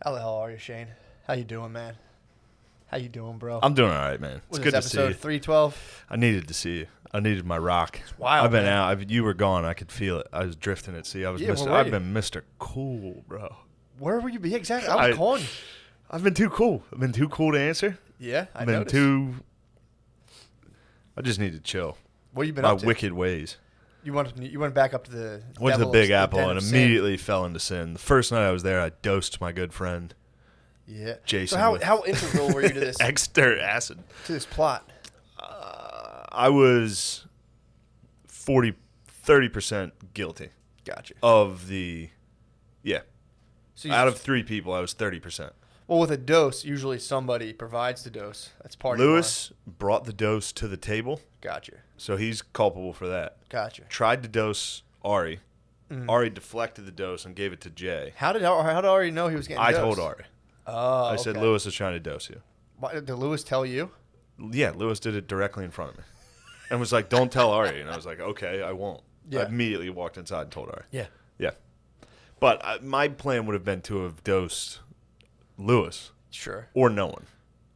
How the hell are you, Shane? How you doing, man? How you doing, bro? I'm doing all right, man. It's good to see you. Episode 312. I needed to see you. I needed my rock. It's wild, I've been man. out. You were gone. I could feel it. I was drifting at sea. I was. Yeah, Mr. where were I've you? been Mr. Cool, bro. Where were you? Yeah, exactly. I was calling you. I've been too cool. I've been too cool to answer. Yeah, I I've been noticed. too. I just need to chill. What you been My up to? wicked ways. You went back up to the. Went to the Devil's- Big the Apple den and of sin. immediately fell into sin. The first night I was there, I dosed my good friend Yeah. Jason. So with how integral were you to this extra acid. to this plot? I was 30% guilty Gotcha. of the. Yeah. So Out of 3 people, I was 30%. well, with a dose, usually somebody provides the dose. That's part Lewis brought the dose to the table, of it. Gotcha. so he's culpable for that. Gotcha. Tried to dose Ari. Mhm. Ari deflected the dose and gave it to Jay. How did Ari know he was getting I dosed? told Ari. Oh, I said, okay. Lewis is trying to dose you. Why, did Lewis tell you? Yeah, Lewis did it directly in front of me. And was like, don't tell Ari. And I was like, okay, I won't. Yeah. I immediately walked inside and told Ari. Yeah. Yeah. But my plan would have been to have dosed Lewis Sure. or no one.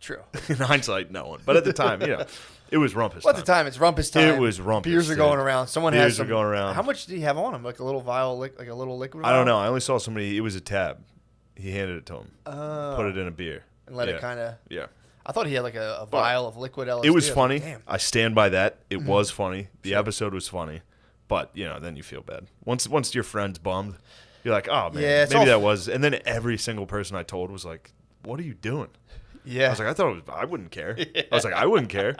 True. In hindsight, no one. But at the time, it was rumpus Well, time. at the time, it's rumpus time. It was rumpus. Beers are dude. going around. Someone Beers has are some, going around. How much do you have on him? Like a little vial, like a little liquid? I don't vial? know. I only saw somebody. It was a tab. He handed it to him. Oh. Put it in a beer. And let Yeah. it kind of. Yeah. I thought he had like a vial of liquid LSD. It was I funny. like, damn. I stand by that. It was funny. The Sure. episode was funny. But, then you feel bad. Once your friend's bummed, you're like, oh, man, Yeah, it's maybe all- that was. And then every single person I told was like, what are you doing? Yeah. I was like, I wouldn't care. I was like, I wouldn't care.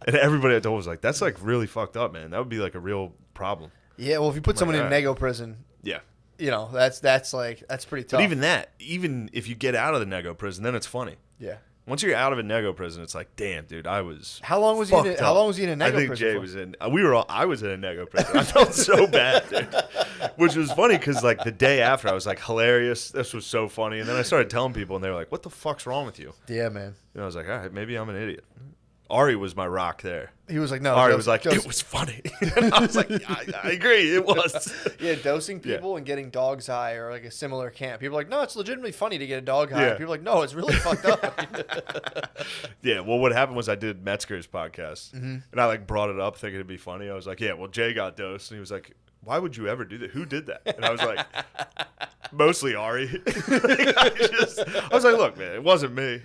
And everybody I told was like, that's like really fucked up, man. That would be like a real problem. Yeah. Well, if you put someone in alright. nego prison, Yeah. that's pretty tough. But even if you get out of the nego prison, then it's funny. Yeah. Once you're out of a nego prison, it's like, damn, dude, I was. How long was he in? fucked How up. long was he in a nego I think prison Jay for? was in. I was in a nego prison. I felt so bad, dude. Which was funny because like the day after, I was like, hilarious. This was so funny. And then I started telling people, and they were like, "What the fuck's wrong with you?" Yeah, man. And I was like, "All right, maybe I'm an idiot." Ari was my rock there. He was like, no. Ari dose- was like, dose- "It was funny." And I was like, I agree, it was." Yeah, dosing Yeah. people and getting dogs high or like a similar camp. People are like, no, it's legitimately funny to get a dog high. Yeah. People are like, no, it's really fucked up. Yeah, well, what happened was I did Metzger's podcast, Mm-hmm. and I like brought it up thinking it'd be funny. I was like, "Yeah, well, Jay got dosed," and he was like, "Why would you ever do that? Who did that?" And I was like, "Mostly Ari." I was like, "Look, man, it wasn't me."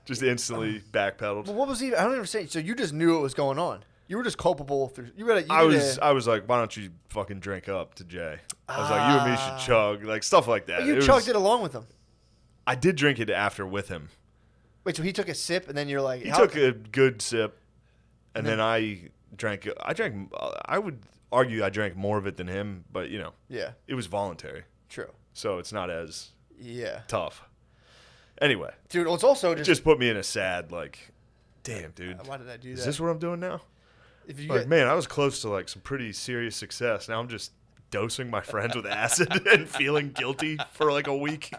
Just instantly backpedaled. But what was he? I don't understand. So you just knew what was going on. You were just culpable. I was like, "Why don't you fucking drink up to Jay?" I was like, "You and me should chug," like stuff like that. You It chugged was- it along with him. I did drink it after with him. Wait, so he took a sip and then you're like, He took a good sip, and then I drank. I would argue I drank more of it than him, but Yeah, it was voluntary, true. so it's not as Yeah, tough. Anyway, dude. Well, it's also it just put me in a sad like, damn, dude. why did I do that? Is this what I'm doing now? if you Like, get, man, I was close to like some pretty serious success. Now I'm just dosing my friends with acid and feeling guilty for like a week.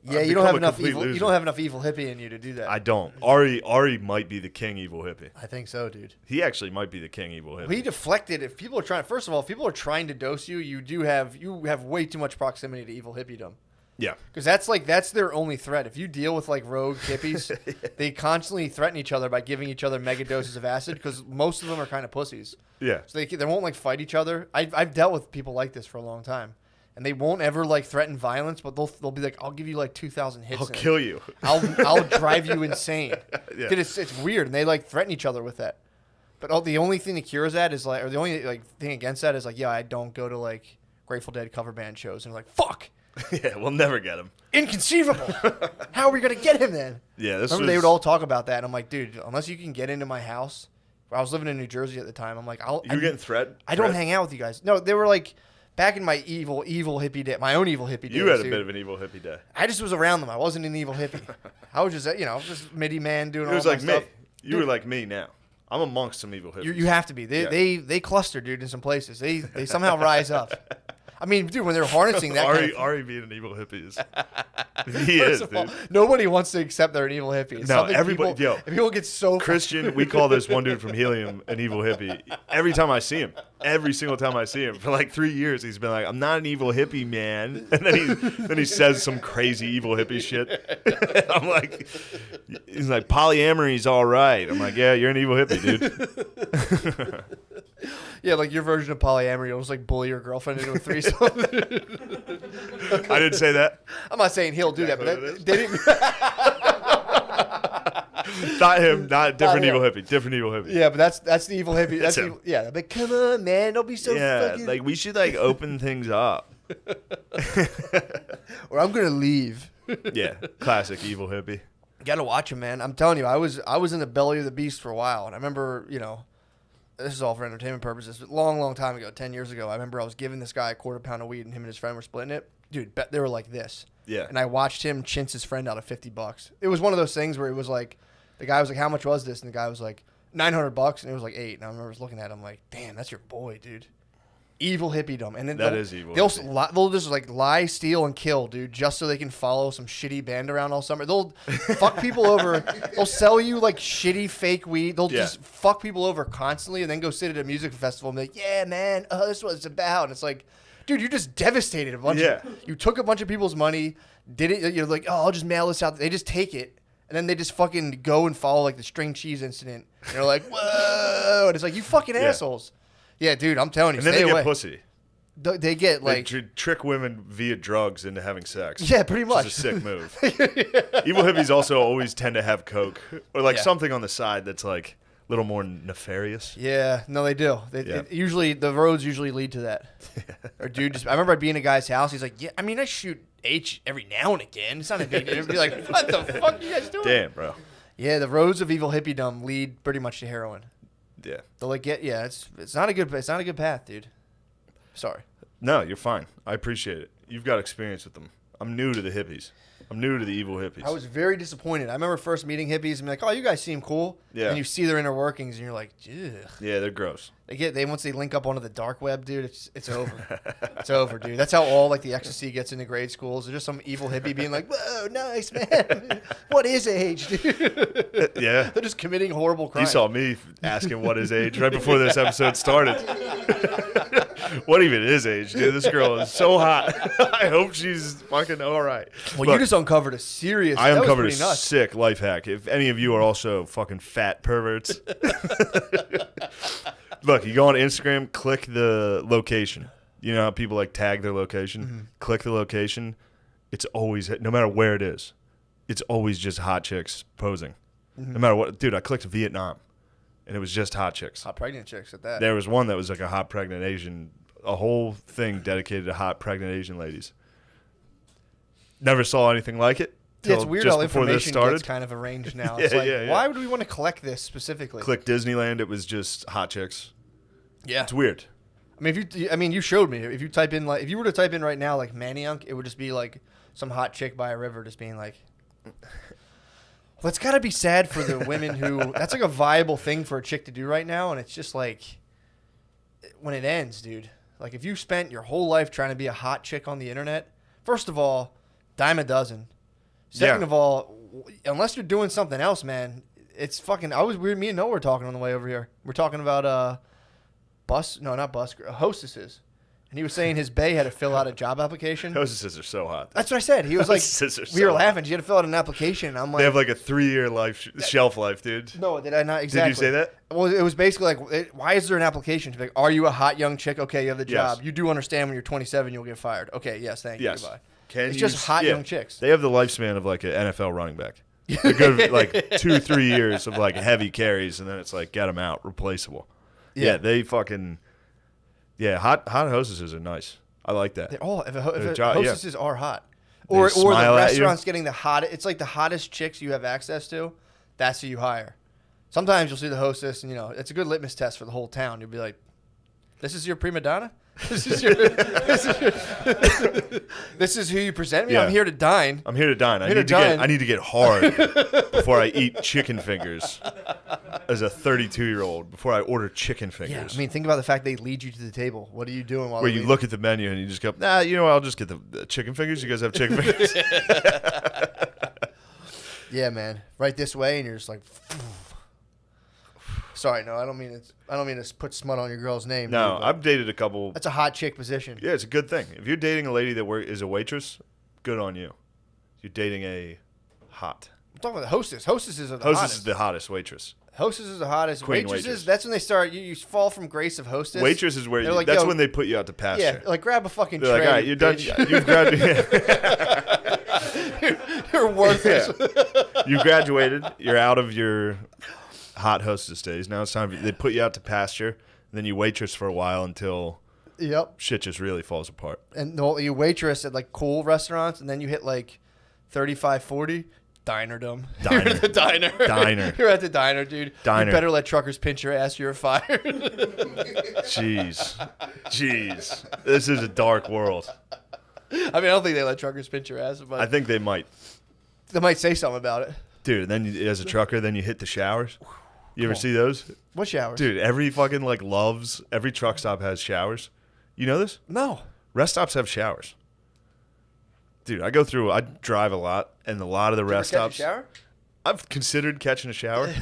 yeah, I've you don't have become a enough complete evil. You loser. don't have enough evil hippie in you to do that. I don't. Ari might be the king evil hippie. I think so, dude. He actually might be the king evil hippie. He deflected. If people are trying, first of all, if people are trying to dose you, you have way too much proximity to evil hippiedom. Yeah. Because that's their only threat. If you deal with like rogue hippies, they constantly threaten each other by giving each other mega doses of acid. Because most of them are kind of pussies, Yeah. so they won't like fight each other. I've dealt with people like this for a long time, and they won't ever like threaten violence, but they'll be like, I'll give you like 2,000 hits. I'll in it. kill you. I'll drive you insane. Yeah. Dude, it's weird, and they like threaten each other with that. But the only thing that cures that is like, or the only like thing against that is like, yeah, I don't go to like Grateful Dead cover band shows, and they're like, fuck, Yeah, we'll never get him. inconceivable. How are we gonna get him then? Yeah, this Remember was, they would all talk about that, and I'm like, dude, unless you can get into my house. I was living in New Jersey at the time. I'm like, You were getting threat? I don't hang out with you guys. No, they were like back in my evil hippie day, my own evil hippie days. You had a dude. bit of an evil hippie day. I just was around them. I wasn't an evil hippie. I was just, just MIDI man doing It all was my like stuff. me. You were like me now. I'm amongst some evil hippies. You have to be. They cluster, dude, in some places. They somehow rise up. I mean, dude, when they're harnessing that kind of Ari being an evil hippie is He is, First of all, dude. nobody wants to accept they're an evil hippie. It's No, something everybody- people, yo. people get so Christian, we call this one dude from Helium an evil hippie. Every time I see him, every single time I see him, for like 3 years, he's been like, "I'm not an evil hippie, man," and then he says some crazy evil hippie shit. I'm like, he's like, "Polyamory's all right." I'm like, "Yeah, you're an evil hippie, dude." Yeah, like your version of polyamory, you'll just like bully your girlfriend into a threesome. I didn't say that. I'm not saying he'll do that, but Exactly what it they didn't. Not him. Not different him. evil hippie. Different evil hippie. Yeah, but that's the evil hippie. That's him. evil, yeah. But come on, man, don't be so Yeah, fucking. like we should like open things up. Or I'm gonna leave. Yeah, classic evil hippie. You gotta watch him, man. I'm telling you, I was in the belly of the beast for a while, and I remember, this is all for entertainment purposes. But long time ago, 10 years ago, I remember I was giving this guy a quarter pound of weed, and him and his friend were splitting it. Dude, they were like this. Yeah. And I watched him chintz his friend out of $50. It was one of those things where it was like, the guy was like, "How much was this?" And the guy was like, $900, and it was like $8. And I remember just looking at him like, "Damn, that's your boy, dude." Evil hippiedom, and then That is evil They'll hippie. they'll just like lie, steal, and kill, dude, just so they can follow some shitty band around all summer. They'll fuck people over. They'll sell you like shitty fake weed. They'll Yeah. just fuck people over constantly, and then go sit at a music festival and be like, "Yeah, man, this is what it's about." And it's like, dude, you just devastated a bunch. Yeah. You took a bunch of people's money, did it. You're like, "Oh, I'll just mail this out." They just take it. And then they just fucking go and follow like the string cheese incident. And they're like, "Whoa!" And it's like, you fucking Yeah. assholes. Yeah, dude, I'm telling you, And then stay they away. get pussy. They get like, They trick women via drugs into having sex. yeah, pretty Which much. is a sick move. Evil hippies also always tend to have coke or like Yeah. something on the side that's like a little more nefarious. Yeah, no, they do. Yeah. Usually the roads usually lead to that. Or dude, I remember I'd be in a guy's house. He's like, "Yeah, I mean, I shoot H every now and again. It's not a big deal." I'd be like, "What the fuck are you guys doing?" Damn, bro. Yeah, the roads of evil hippiedom lead pretty much to heroin. Yeah. They'll like it's not a good path, dude. Sorry. No, you're fine. I appreciate it. You've got experience with them. I'm new to the hippies. I'm new to the evil hippies. I was very disappointed. I remember first meeting hippies and be like, "Oh, you guys seem cool." Yeah. And you see their inner workings, and you're like, "Ugh." Yeah, they're gross. They once they link up onto the dark web, dude, it's over. It's over, dude. That's how all like the ecstasy gets into grade schools. There's just some evil hippie being like, "Whoa, nice man. What is age, dude?" Yeah. They're just committing horrible You crimes. saw me asking what his age right before this episode started. What even is age, dude? This girl is so hot. I hope she's fucking all right. Well, Look, you just uncovered a serious. I that was uncovered a pretty nuts. sick life hack. If any of you are also fucking fat perverts, look, you go on Instagram, click the location. You know how people like tag their location? Mm-hmm. Click the location. It's always, no matter where it is, it's always just hot chicks posing. Mm-hmm. No matter what. Dude, I clicked Vietnam, and it was just hot chicks. Hot pregnant chicks at that. There was one that was like a hot pregnant Asian, a whole thing dedicated to hot pregnant Asian ladies. Never saw anything like it. Yeah, it's till weird just how before this information started. gets kind of arranged now. Yeah, It's like, yeah, yeah. why would we want to collect this specifically? Click Disneyland, it was just hot chicks. Yeah. It's weird. I mean, you showed me. If you type in if you were to type in right now like Maniunk, it would just be like some hot chick by a river, just being like. Well, it's got to be sad for the women who. That's like a viable thing for a chick to do right now, and it's just like when it ends, dude. Like if you spent your whole life trying to be a hot chick on the internet, first of all, dime a dozen. Second Yeah. of all, unless you're doing something else, man, it's fucking. Me and Noah were talking on the way over here. We're talking about hostesses. And he was saying his bae had to fill out a job application. Hostesses are so hot. That's what I said. He was like, Hostesses are we were so laughing. She had to fill out an application. And I'm like, They have like a 3-year shelf life, dude. no, did I not exactly? Did you say that? Well, it was basically like, why is there an application to be like, are you a hot young chick? Okay, you have the Yes. job. You do understand when you're 27, you'll get fired. Okay, yes, thank you. Yes. Goodbye. Can It's you just hot young chicks. They have the lifespan of like an NFL running back. A good like 2-3 years of like heavy carries, and then it's like get them out, replaceable. Yeah, they fucking hot hostesses are nice. I like that. They're all if yeah. hostesses are hot, They or the smile at you. restaurant's getting the hot. It's like the hottest chicks you have access to. That's who you hire. Sometimes you'll see the hostess, and it's a good litmus test for the whole town. You'll be like, "This is your prima donna." This is who you present me. Yeah. I'm here to dine. I'm here to dine. here to dine. I need to get hard before I eat chicken fingers. As a 32-year-old, before I order chicken Yeah, fingers. I mean, think about the fact they lead you to the table. What are you doing while Where they you lead look at the menu and you just go, nah, you know what? I'll just get the chicken fingers. You guys have chicken fingers? Yeah, man. Right this way, and you're just like. Sorry, no, I don't mean to put smut on your girl's name. No, dude, but I've dated a couple. that's a hot chick position. Yeah, it's a good thing. If you're dating a lady that is a waitress, good on you. You're dating a hot. I'm talking about the hostess. Hostesses are the Hostess hottest. is the hottest waitress. Hostess is the hottest. Queen Waitresses, waitress. that's when they start. You fall from grace of hostess. Waitress is where They're like, that's yo, when they put you out to pasture. Yeah, like grab a fucking They're tray. like, all right, you're done. bitch. You've graduated. You're worthless. You graduated. You're out of your hot hostess days. Now it's time. They put you out to pasture, and then you waitress for a while until Yep. shit just really falls apart. And you waitress at like cool restaurants, and then you hit like 35, 40. Dinerdom. You're Diner. at the diner. Diner. You're at the diner, dude. Diner. You better let truckers pinch your ass. You're fired. Jeez. This is a dark world. I mean, I don't think they let truckers pinch your ass, but I think they might. they might say something about it. Dude, then as a trucker, then you hit the showers. You ever Come on. see those? What showers? Dude, every fucking every truck stop has showers. You know this? No. Rest stops have showers. Dude, I drive a lot, and a lot of the rest Ever catch a stops. shower? I've considered catching a shower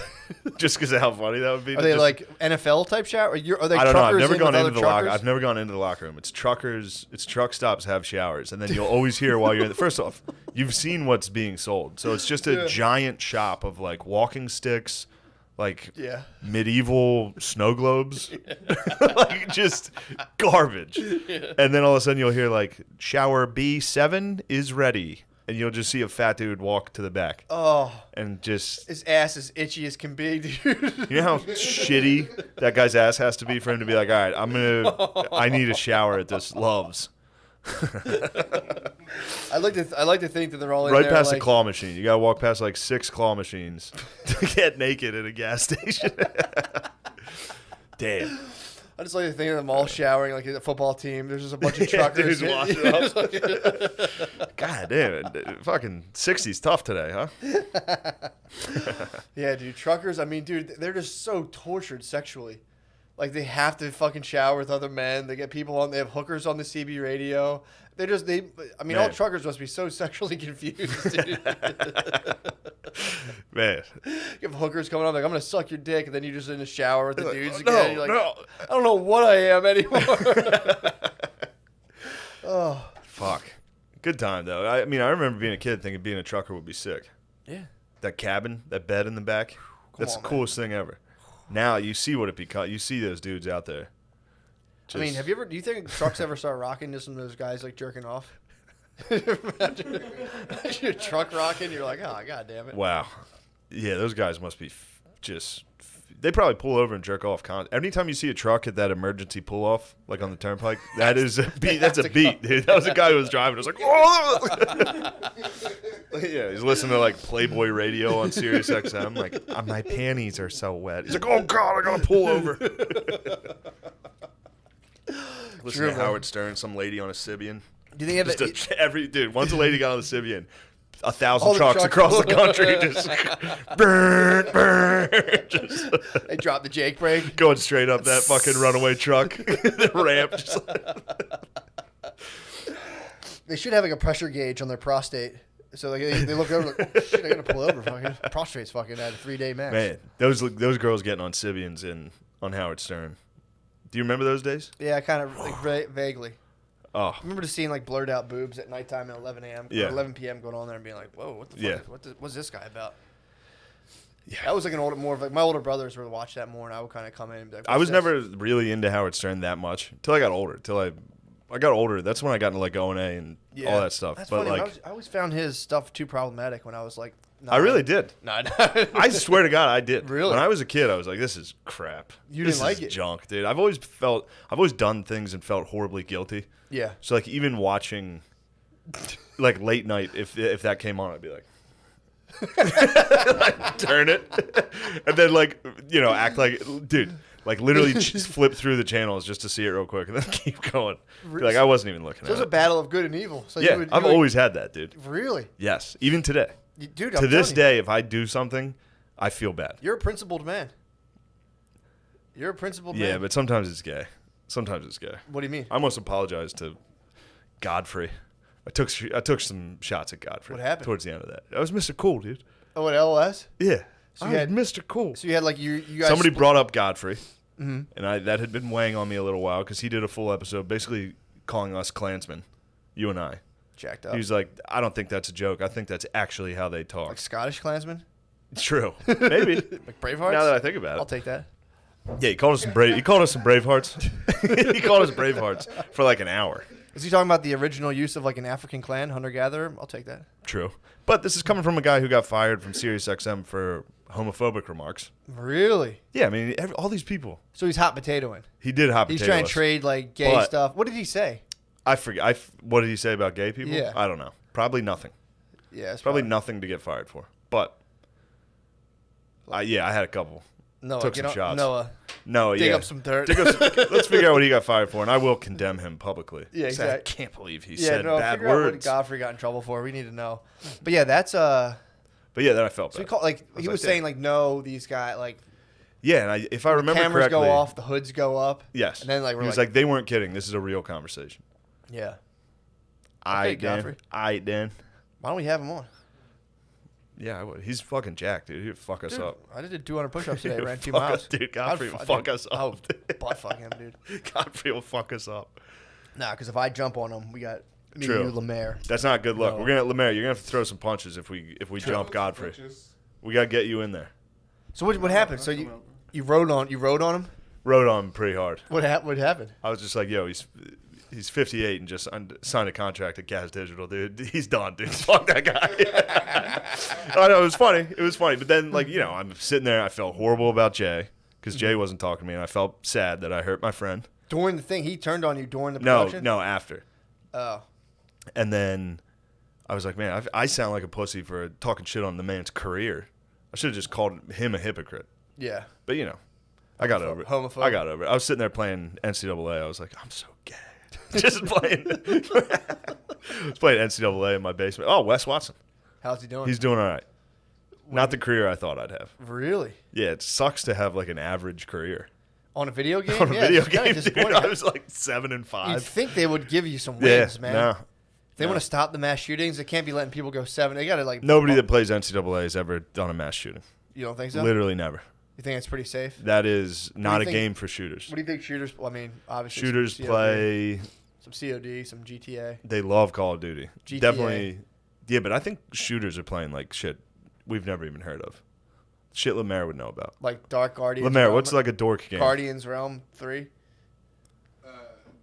just because of how funny that would be. Are they like NFL type shower? Are they I don't know. I've truckers never in gone with into other the locker. truckers? I've never gone into the locker room. It's truckers. It's truck stops have showers, and then you'll always hear while you're in. First off, you've seen what's being sold, so it's just a giant shop of like walking sticks, like Yeah. medieval snow globes, like just garbage. And then all of a sudden you'll hear like shower B7 is ready, and you'll just see a fat dude walk to the back Oh, and just. his ass is itchy as can be, dude. You know how shitty that guy's ass has to be for him to be like, all right, I need a shower at this Love's. I like to think that they're all in Right there, past like, the claw machine. You got to walk past like 6 claw machines to get naked at a gas station. Damn. I just like to think of them all showering like a football team. There's just a bunch of Yeah, truckers. dudes washing up. God damn it. Fucking 60's tough today, huh? Yeah, dude. Truckers, I mean, dude, they're just so tortured sexually. Like, they have to fucking shower with other men. They get people on, they have hookers on the CB radio. I mean, all Man. truckers must be so sexually confused, dude. Man. You have hookers coming on, like, I'm going to suck your dick, and then you're just in the shower with the Like, dudes oh, again. no, You're like, no. I don't know what I am anymore. Oh. Fuck. Good time, though. I mean, I remember being a kid thinking being a trucker would be sick. Yeah. That cabin, that bed in the back, that's on, the coolest thing ever. Now you see what it becomes. You see those dudes out there. I mean, do you think trucks ever start rocking just from those guys, like, jerking off? Imagine a truck rocking, you're like, oh, god damn it. Wow. Yeah, those guys must be they probably pull over and jerk off. Anytime you see a truck at that emergency pull off, like on the turnpike, that is a beat. That's a beat, dude. That was a guy who was driving. It was like, oh! Yeah, he's listening to like Playboy radio on Sirius XM. Like, my panties are so wet. He's like, oh god, I gotta pull over. Listen to man. Howard Stern, some lady on a Sibian. Do you think Dude, once a lady got on the Sibian, 1,000 All the trucks trucks- across the country just burn, just they dropped the Jake brake? going straight up that fucking runaway truck, the ramp. Just They should have like a pressure gauge on their prostate. So like they look over like, oh shit, I gotta pull over. Fucking prostrate's fucking at a 3-day max. man, those girls getting on Sibians on Howard Stern. Do you remember those days? Yeah, kind of like vaguely. Oh, I remember just seeing like blurred out boobs at nighttime at 11 a.m. Yeah. or 11 p.m. going on there and being like, whoa, what the fuck? Yeah. What's this guy about? Yeah. That was like my older brothers would watch that more, and I would kind of come in and be like, I was "What's never really into Howard Stern that much until I got older. I got older. That's when I got into like O&A and this?" all that stuff. That's But funny. like, I always found his stuff too problematic when I was like, I really did. No, I swear to God, I did. Really? When I was a kid, I was like, "This is crap. You This didn't like is it? junk, dude." I've always done things and felt horribly guilty. Yeah. So like, even watching, like late night, if that came on, I'd be like, I'd turn it, and then like act like, dude. Like literally just flip through the channels just to see it real quick and then keep going. Be like, I wasn't even looking So at it was it. a battle of good and evil. So Yeah, I've always had that, dude. Really? Yes, even today. Dude, To this day, if I do something, I feel bad. You're a principled man. You're a principled man. Yeah, but sometimes it's gay. Sometimes it's gay. What do you mean? I almost apologized to Godfrey. I took some shots at Godfrey. What happened? Towards the end of that? I was Mr. Cool, dude. Oh, at LOS? Yeah. So I you was had- Mr. Cool. So you had like you guys. Somebody brought up Godfrey, Mhm. and that had been weighing on me a little while because he did a full episode basically calling us Klansmen, you and I. jacked up. He was like, I don't think that's a joke. I think that's actually how they talk. Like Scottish Klansmen? It's true. Maybe. Like Bravehearts? Now that I think about I'll it. take that. Yeah, he called us some Bravehearts. He called us Bravehearts for like an hour. Is he talking about the original use of like an African clan, hunter-gatherer? I'll take that. True. But this is coming from a guy who got fired from SiriusXM for homophobic remarks. Really? Yeah, I mean, all these people. So he's hot potatoing. He did hot He's potato trying us. to trade like gay But- stuff. What did he say? I forget. What did he say about gay people? Yeah. I don't know. Probably nothing. Yeah, it's Probably nothing to get fired for. But, I had a couple. Noah, took get some on, shots. Noah, No, dig yeah. up some dirt. Let's figure out what he got fired for, and I will condemn him publicly. Yeah, 'Cause I exactly. can't believe he Yeah, said no, bad figure out what words. Godfrey got in trouble for. We need to know. But yeah, that's But yeah, then I felt So bad. he called like he like, was yeah. saying like no, these guys like Yeah, and if I remember cameras correctly, go off, the hoods go up. yes. And then like he we're was like, like, they weren't kidding. This is a real conversation. yeah. I Godfrey. Dan. Why don't we have him on? Yeah, I would. He's fucking jacked, dude. He'd fuck us Dude, up. I did 200 push-ups today. He'll Ran 2 fuck miles. us- dude, Godfrey will fuck us up. I'll butt fuck him, dude. Godfrey will fuck us up. Nah, because if I jump on him, we got me, True. you, Lemaire. That's not good luck. No. We're gonna Lemaire. You're gonna have to throw some punches if we jump Godfrey. We gotta get you in there. So what happened? So you rode on him? Rode on him pretty hard. What happened? I was just like, yo, he's 58 and just signed a contract at Gas Digital, dude. He's done, dude. Fuck that guy. I know, it was funny. It was funny. But then, like, I'm sitting there. I felt horrible about Jay because Jay wasn't talking to me, and I felt sad that I hurt my friend. During the thing, he turned on you during the No, production? no, after. Oh. And then I was like, man, I sound like a pussy for talking shit on the man's career. I should have just called him a hypocrite. Yeah. But, I got over it. Homophobe. I got over it. I was sitting there playing NCAA. I was like, I'm so gay. Just playing. I was playing NCAA in my basement. Oh, Wes Watson. How's he doing? He's doing all right. Not the career I thought I'd have. Really? Yeah, it sucks to have like an average career. On a video game? On a video it's kinda game, dude, disappointing. I was like 7 and You'd 5. think they would give you some Yeah, wins, man. no. If they want to stop the mass shootings, they can't be letting people go 7. They got to like. Nobody that plays NCAA has ever done a mass shooting. You don't think so? Literally never. You think it's pretty safe? That is not a think- game for shooters. What do you think shooters? Well, I mean, obviously Shooters some COD, play. some COD, some GTA. They love Call of Duty. GTA. Definitely. Yeah, but I think shooters are playing like shit we've never even heard of. Shit Lemaire would know about. Like Dark Guardians. Lemaire, Realm, what's like a dork game? Guardians Realm 3?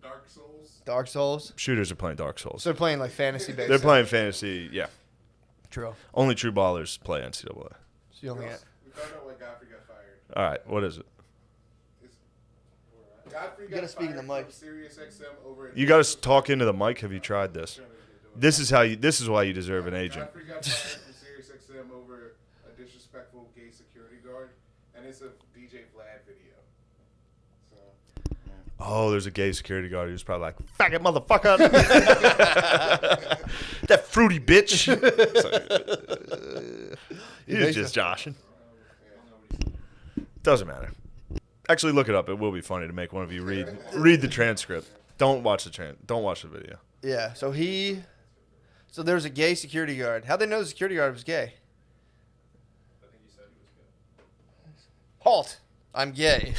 Dark Souls. Dark Souls. Shooters are playing Dark Souls. So they're playing like fantasy based. They're playing fantasy, yeah. True. Only true ballers play NCAA. So you only get. We found out why Godfrey got fired. All right, what is it? Godfrey You gotta got speak in fired the mic. from SiriusXM over. You got to talk into the mic. Have you tried this? This is why you deserve an agent. Godfrey got fired from SiriusXM over a disrespectful gay security guard, and it's a DJ Vlad video. So. Oh, there's a gay security guard who's probably like, faggot motherfucker. That fruity bitch. He was just joshing. Doesn't matter. Actually, look it up. It will be funny to make one of you read the transcript. Don't watch the video. Yeah. So there's a gay security guard. How'd they know the security guard was gay? I think he said he was good. Halt. I'm gay.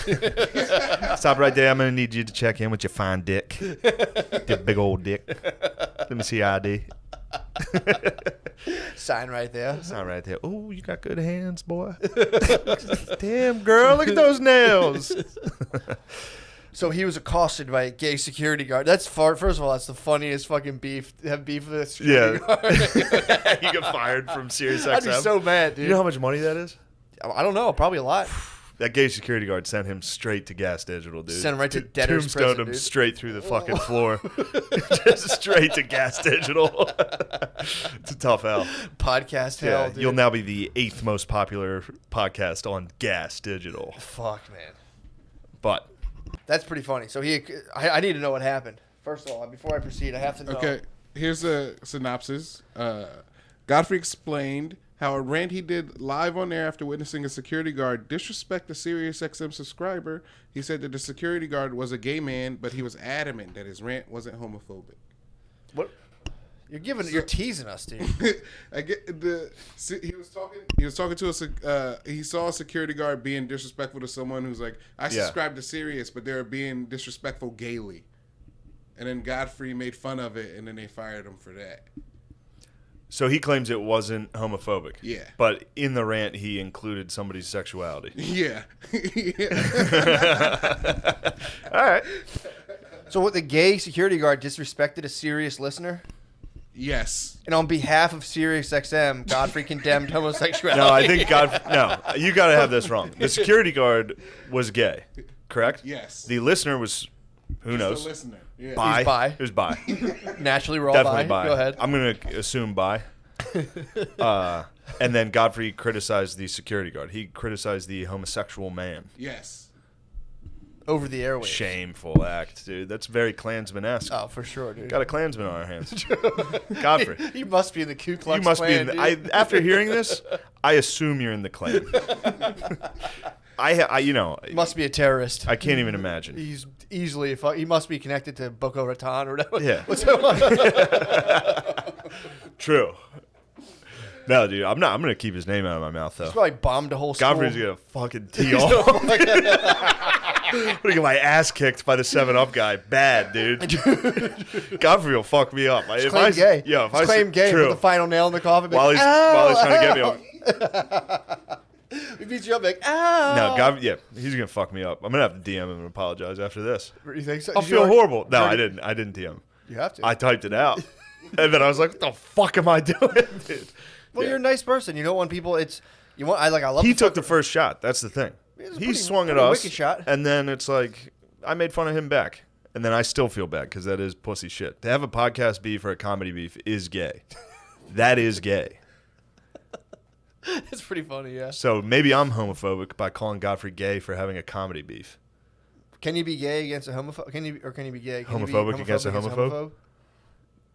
Stop right there. I'm going to need you to check in with your fine dick. Your big old dick. Let me see your ID. Sign right there. Sign right there. Oh, you got good hands, boy. Damn, girl. Look at those nails. So he was accosted by a gay security guard. That's first of all, that's the funniest fucking beef. Have beef with a security guard. You get fired from SiriusXM. I'd be so mad, dude. You know how much money that is? I don't know. Probably a lot. That gay security guard sent him straight to Gas Digital, dude. Sent him right to debtor's Tombstone prison, him dude. straight through the fucking floor. Just straight to Gas Digital. It's a tough L. Podcast hell, Yeah, dude. you'll now be the 8th most popular podcast on Gas Digital. Fuck, man. But That's pretty funny. So I need to know what happened. First of all, before I proceed, I have to know. Okay, here's a synopsis. Godfrey explained how a rant he did live on air after witnessing a security guard disrespect a SiriusXM subscriber. He said that the security guard was a gay man, but he was adamant that his rant wasn't homophobic. What? You're teasing us, dude. I get he was talking to us. He saw a security guard being disrespectful to someone who's like, I subscribe to Sirius, but they're being disrespectful gaily. And then Godfrey made fun of it, and then they fired him for that. so he claims it wasn't homophobic. Yeah. But in the rant, he included somebody's sexuality. Yeah. All right. So what? The gay security guard disrespected a Sirius listener, Yes. and on behalf of SiriusXM, Godfrey condemned homosexuality. No, I think you got to have this wrong. The security guard was gay, correct? Yes. The listener was, who knows? The listener. Yeah. Bi. He's bi. It was bi. Naturally, we're all Definitely bi. bi. Go ahead. I'm going to assume bi. And then Godfrey criticized the security guard. He criticized the homosexual man. Yes. Over the airwaves. Shameful act, dude. That's very Klansman-esque. Oh, for sure, dude. Got a Klansman on our hands. Godfrey. You must be in the Ku Klux You must Klan, be in dude. after hearing this, I assume you're in the Klan. You must be a terrorist. I can't even imagine. He's easily. He must be connected to Boko Raton or whatever. Yeah. What's going on? True. No, dude, I'm not. I'm gonna keep his name out of my mouth though. He's probably bombed a whole school. Godfrey's gonna fucking tee off. I'm gonna get my ass kicked by the 7-Up guy. Bad, dude. Godfrey will fuck me up. Just claim gay. Yeah, if Just I claim gay. True. Put the final nail in the coffin. While he's trying to get me. He beats you up like, ow. No, God, yeah, he's gonna fuck me up. I'm gonna have to DM him and apologize after this. You think so? I'll Did you feel already- horrible. No, already- I didn't. I didn't DM. You have to. I typed it out, and then I was like, "What the fuck am I doing?" Dude? Well, Yeah. you're a nice person. You don't want people. It's you want. I love. He to took talk- the first shot. That's the thing. It was a He pretty- swung at pretty us, wicked shot. and then it's like I made fun of him back, and then I still feel bad because that is pussy shit. To have a podcast beef or a comedy beef is gay. That is gay. It's pretty funny, yeah. So maybe I'm homophobic by calling Godfrey gay for having a comedy beef. Can you be gay against a homophobe? Can you be gay? Can you be Homophobic against a homophobe?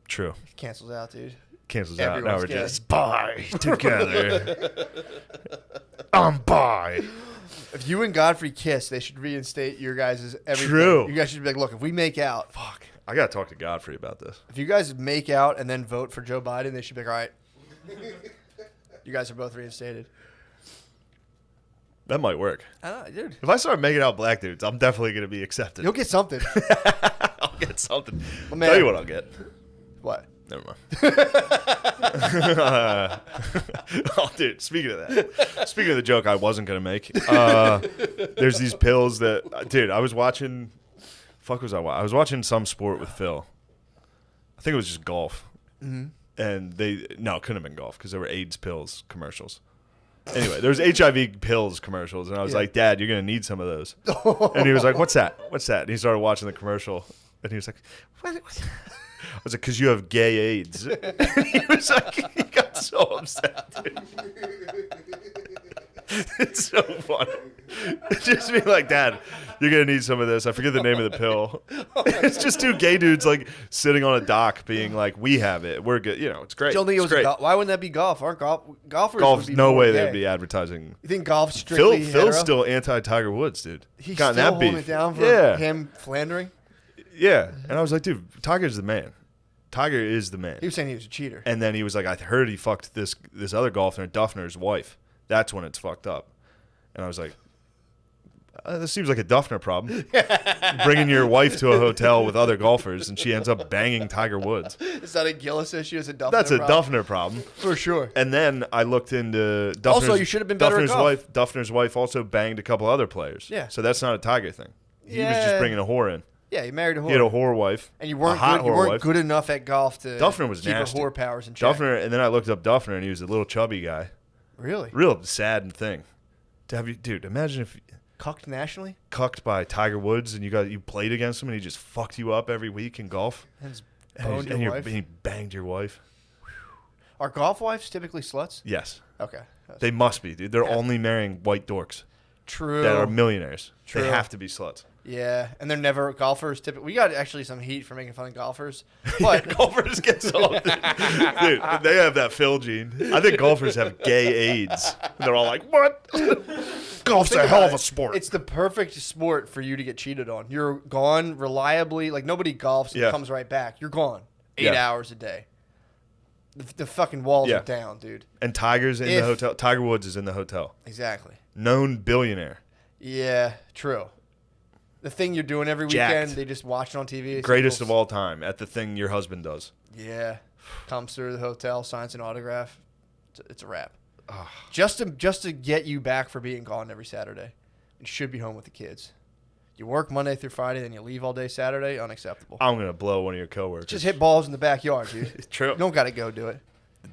True. Cancels out, dude. Cancels out. Now Everyone's we're gay. just bi together. I'm bi. If you and Godfrey kiss, they should reinstate your guys' everything. True. You guys should be like, look, if we make out, Fuck. I gotta talk to Godfrey about this. if you guys make out and then vote for Joe Biden, they should be like, all right, you guys are both reinstated. That might work. I don't know, dude. If I start making out black dudes, I'm definitely gonna be accepted. You'll get something. I'll get something. Well, man. Tell you what I'll get. What? Never mind. Oh, dude, speaking of that. Speaking of the joke I wasn't going to make. There's these pills that... Dude, I was watching... Fuck was I watching? I was watching some sport with Phil. I think it was just golf. Mm-hmm. And they... No, it couldn't have been golf because there were AIDS pills commercials. Anyway, there was HIV pills commercials. And I was Yeah. like, Dad, you're going to need some of those. And he was like, what's that? What's that? And he started watching the commercial. And he was like, what? I was like, because you have gay AIDS. And he was like, he got so upset, dude. It's so funny. Just being like, Dad, you're going to need some of this. I forget the name of the pill. It's just two gay dudes like sitting on a dock being like, we have it. We're good. You know, it's great. Don't think it It's was great. why wouldn't that be golf? Aren't golfers? Golf's would be no more way gay. they'd be advertising. You think golf's Phil, strictly Phil's hetero? still anti-Tiger Woods, dude. He's Gotten still that holding beef. it down for Yeah. him philandering. Yeah. And I was like, dude, Tiger's the man. Tiger is the man. He was saying he was a cheater. And then he was like, I heard he fucked this other golfer, Duffner's wife. That's when it's fucked up. And I was like, this seems like a Duffner problem. Bringing your wife to a hotel with other golfers, and she ends up banging Tiger Woods. It's not a Gillis issue. It's a Duffner That's a problem. Duffner problem. For sure. And then I looked into Duffner's, Also, you should have been better at golf. Duffner's wife also banged a couple other players. Yeah. So that's not a Tiger thing. He was Yeah. just bringing a whore in. Yeah, he married a whore. He had a whore wife. And you a weren't hot good, you whore weren't wife. good enough at golf to Duffner was keep nasty. her whore powers in check. Duffner, and then I looked up Duffner, and he was a little chubby guy. Really? Real sad thing. To have you, dude, imagine if Cucked nationally? cucked by Tiger Woods and you played against him and he just fucked you up every week in golf. And he's And, boned and your wife? he banged your wife. Are golf wives typically sluts? Yes. Okay. They must be, dude. They're only marrying white dorks. True. that are millionaires. True. They have to be sluts. Yeah, and they're never golfers. Typically, we got actually some heat for making fun of golfers, but Golfers get so dude, they have that Phil gene. I think golfers have gay AIDS. They're all like, "What? Golf's think a hell about of a it. sport." It's the perfect sport for you to get cheated on. You're gone reliably. Like nobody golfs and Yeah. comes right back. You're gone 8 Yeah. hours a day. The fucking walls Yeah. are down, dude. And Tiger's in the If- hotel. Tiger Woods is in the hotel. Exactly. Known billionaire. Yeah, true. The thing you're doing every Jacked. weekend, they just watch it on TV. It's Greatest cool. of all time at the thing your husband does. Yeah, comes through the hotel, signs an autograph. It's a wrap. Ugh. Just to get you back for being gone every Saturday. You should be home with the kids. You work Monday through Friday, then you leave all day Saturday. Unacceptable. I'm going to blow one of your coworkers. Just hit balls in the backyard, dude. True. You don't got to go do it.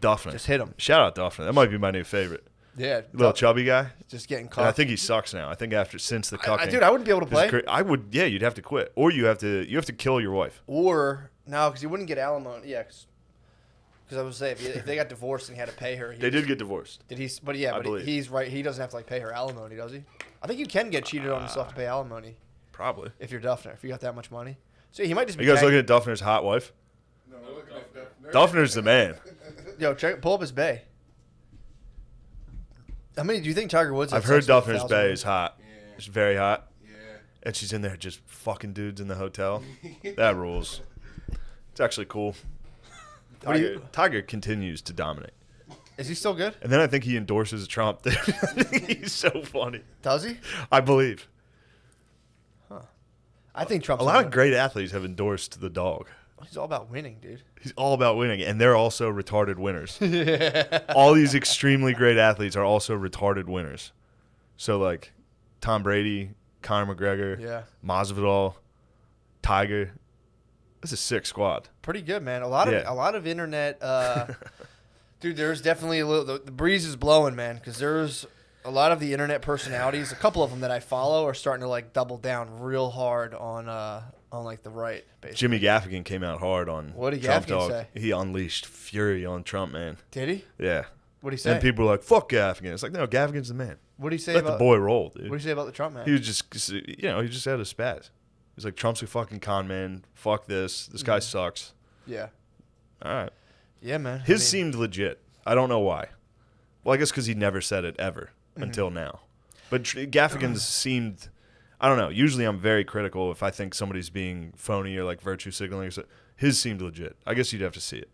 Duffner. Just hit them. Shout out Duffner. That might be my new favorite. Yeah. Little chubby guy. Just getting And caught. I think he sucks now. I think since the cucking. Dude, I wouldn't be able to play. I would. Yeah, you'd have to quit, or you have to kill your wife. Or, no, because he wouldn't get alimony. Yeah, because I was saying, if they got divorced and he had to pay her. They did get divorced. Did he? But yeah, but believe. he's right. He doesn't have to like pay her alimony, does he? I think you can get cheated on and still have to pay alimony Probably. if you're Duffner. If you got that much money, so he might just Are be. you guys tagged- looking at Duffner's hot wife? No, we're looking at Duffner's the man. Yo, pull up his bay. How many do you think Tiger Woods? I've had heard sex with Duffner's 1,000 bay women? is hot. Yeah. It's very hot, Yeah. and she's in there just fucking dudes in the hotel. That rules. It's actually cool. What do you- Tiger continues to dominate, Is he still good? and then I think he endorses Trump. He's so funny. Does he? I believe I think Trump's a lot of great athletes have endorsed the dog. He's all about winning, dude. He's all about winning, and they're also retarded winners. All these extremely great athletes are also retarded winners. So, like, Tom Brady, Conor McGregor, Yeah, Masvidal, Tiger. This is a sick squad. pretty good, man. A lot of internet. Dude, there's definitely a little. The breeze is blowing, man, because there's a lot of the internet personalities. A couple of them that I follow are starting to like double down real hard on like the right. Basically. Jimmy Gaffigan came out hard on What did Trump Gaffigan dog. say? He unleashed fury on Trump, man. Did he? Yeah. What did he say? And people are like, fuck Gaffigan. It's like, no, Gaffigan's the man. What did he say Let about the boy roll, dude. What did he say about the Trump man? He was just, he just had a spaz. He's like, Trump's a fucking con man. Fuck this. This guy sucks. Yeah, All right. yeah, man. His seemed legit. I don't know why. Well, I guess because he never said it ever until now. But Gaffigan's seemed, I don't know. Usually I'm very critical if I think somebody's being phony or like virtue signaling or something. His seemed legit. I guess you'd have to see it.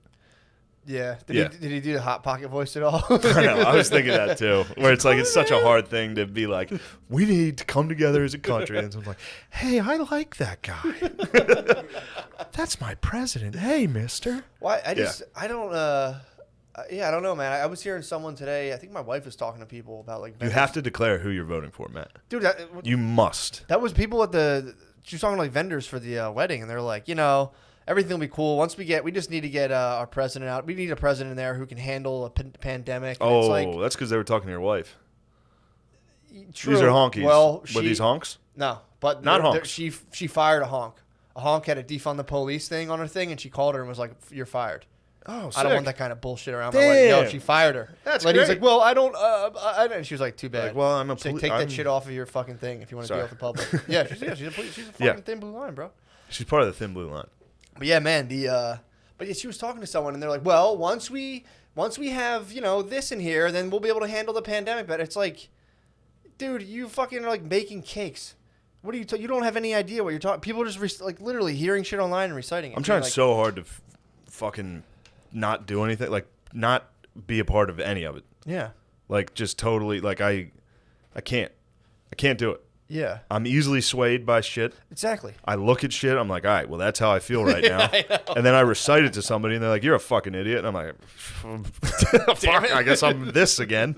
Yeah. Yeah. Did he do the hot pocket voice at all? I know. I was thinking that too. Where it's like, it's such a hard thing to be like, we need to come together as a country. And someone's like, hey, I like that guy. That's my president. Hey, mister. Why? I don't. Yeah, I don't know, man. I was hearing someone today. I think my wife was talking to people about like. You have to declare who you're voting for, Matt. dude. You must. That was people at the. She was talking to like vendors for the wedding, and they're like, everything will be cool once we just need to get our president out. We need a president there who can handle a pandemic. And it's Oh, like, that's because they were talking to your wife. true. These are honkies. Well, Were these honks? No, but Not they're- honks. She fired a honk. A honk had a defund the police thing on her thing, and she called her and was like, "You're fired." Oh, I don't want that kind of bullshit around my wedding. No, Damn. she fired her. That's Lady's great. like, well, I don't. And she was like, too bad. Like, well, I'm a She's like, poli- take I'm- that shit off of your fucking thing if you want to deal with the public. Yeah, she's a fucking Yeah. thin blue line, bro. She's part of the thin blue line. But yeah, man, but yeah, she was talking to someone and they're like, well, once we have this in here, then we'll be able to handle the pandemic. But it's like, dude, you fucking are like making cakes. What are you? You don't have any idea what you're talking. People are just like literally hearing shit online and reciting it. I'm trying like, so hard to fucking not do anything, like not be a part of any of it. Yeah, Like just totally, like I can't do it. yeah, I'm easily swayed by shit. exactly. I look at shit. I'm like, all right, well, that's how I feel right now. And then I recite it to somebody, and they're like, "You're a fucking idiot." And I'm like, "Fuck, I guess I'm this again."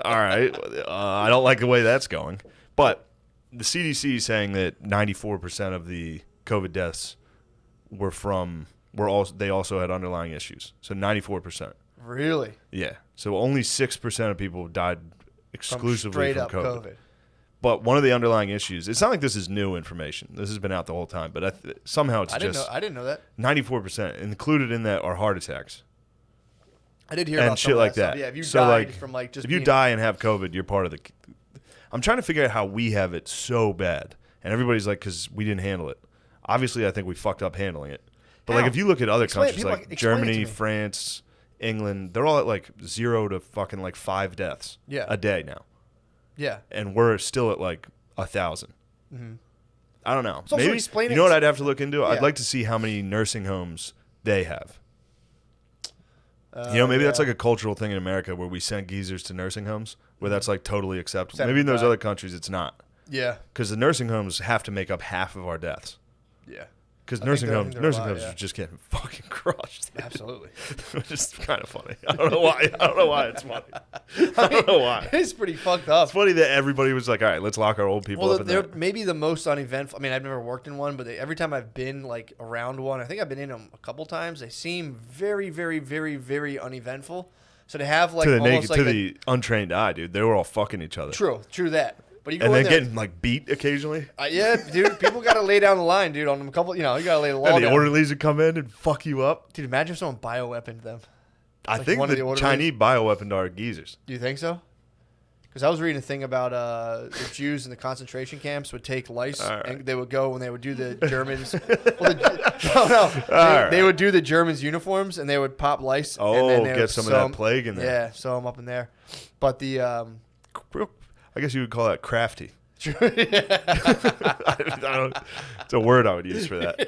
All right, I don't like the way that's going. But the CDC is saying that 94% of the COVID deaths they also had underlying issues. So 94%. Really, Yeah. So only 6% of people died exclusively straight from up COVID. But one of the underlying issues, it's not like this is new information. This has been out the whole time, but somehow it's I didn't just know. I didn't know that. 94%. Included in that are heart attacks I did hear and about shit some of like stuff. that. Yeah, if you So, died like, from like just if you being- die and have COVID, you're part of the. I'm trying to figure out how we have it so bad, and everybody's like, because we didn't handle it. Obviously, I think we fucked up handling it. But like, How? if you look at other Explain- countries people, like explain it to Germany, me. France, England, they're all at like 0 to fucking like 5 deaths Yeah. a day now, Yeah. and we're still at like 1,000. I don't know. It's also Maybe explaining- you know what I'd have to look into. Yeah. I'd like to see how many nursing homes they have. Maybe that's like a cultural thing in America where we send geezers to nursing homes, where that's like totally acceptable. Send Maybe in them those back. other countries it's not, Yeah. because the nursing homes have to make up half of our deaths. Yeah. Because I nursing think homes, they're a nursing lot, homes yeah. are just getting fucking crushed. Absolutely. Which is kind of funny. I don't know why. I don't know why it's funny. I don't know why. It's pretty fucked up. It's funny that everybody was like, "All right, let's lock our old people Well, up in they're there." maybe the most uneventful. I mean, I've never worked in one, but every time I've been like around one, I think I've been in them a couple times. They seem very, very, very, very uneventful. So to have like To the almost naked, like to the untrained eye, dude, they were all fucking each other, true that. But you go and in then there, getting like beat occasionally. yeah, dude. People got to lay down the line, dude. On them a couple, you gotta lay the law And the down. orderlies would come in and fuck you up. Dude, imagine if someone bioweaponed them. I like think one of the the orderlies. Chinese bioweaponed our geezers. Do you think so? Because I was reading a thing about the Jews in the concentration camps would take lice, All right. and they would go when they would do the Germans. They right. would do the Germans' uniforms, and they would pop lice. and Oh, then they get would some of sew that 'em- plague in there. Yeah, sew them up in there. But the I guess you would call that crafty. I don't, it's a word I would use for that.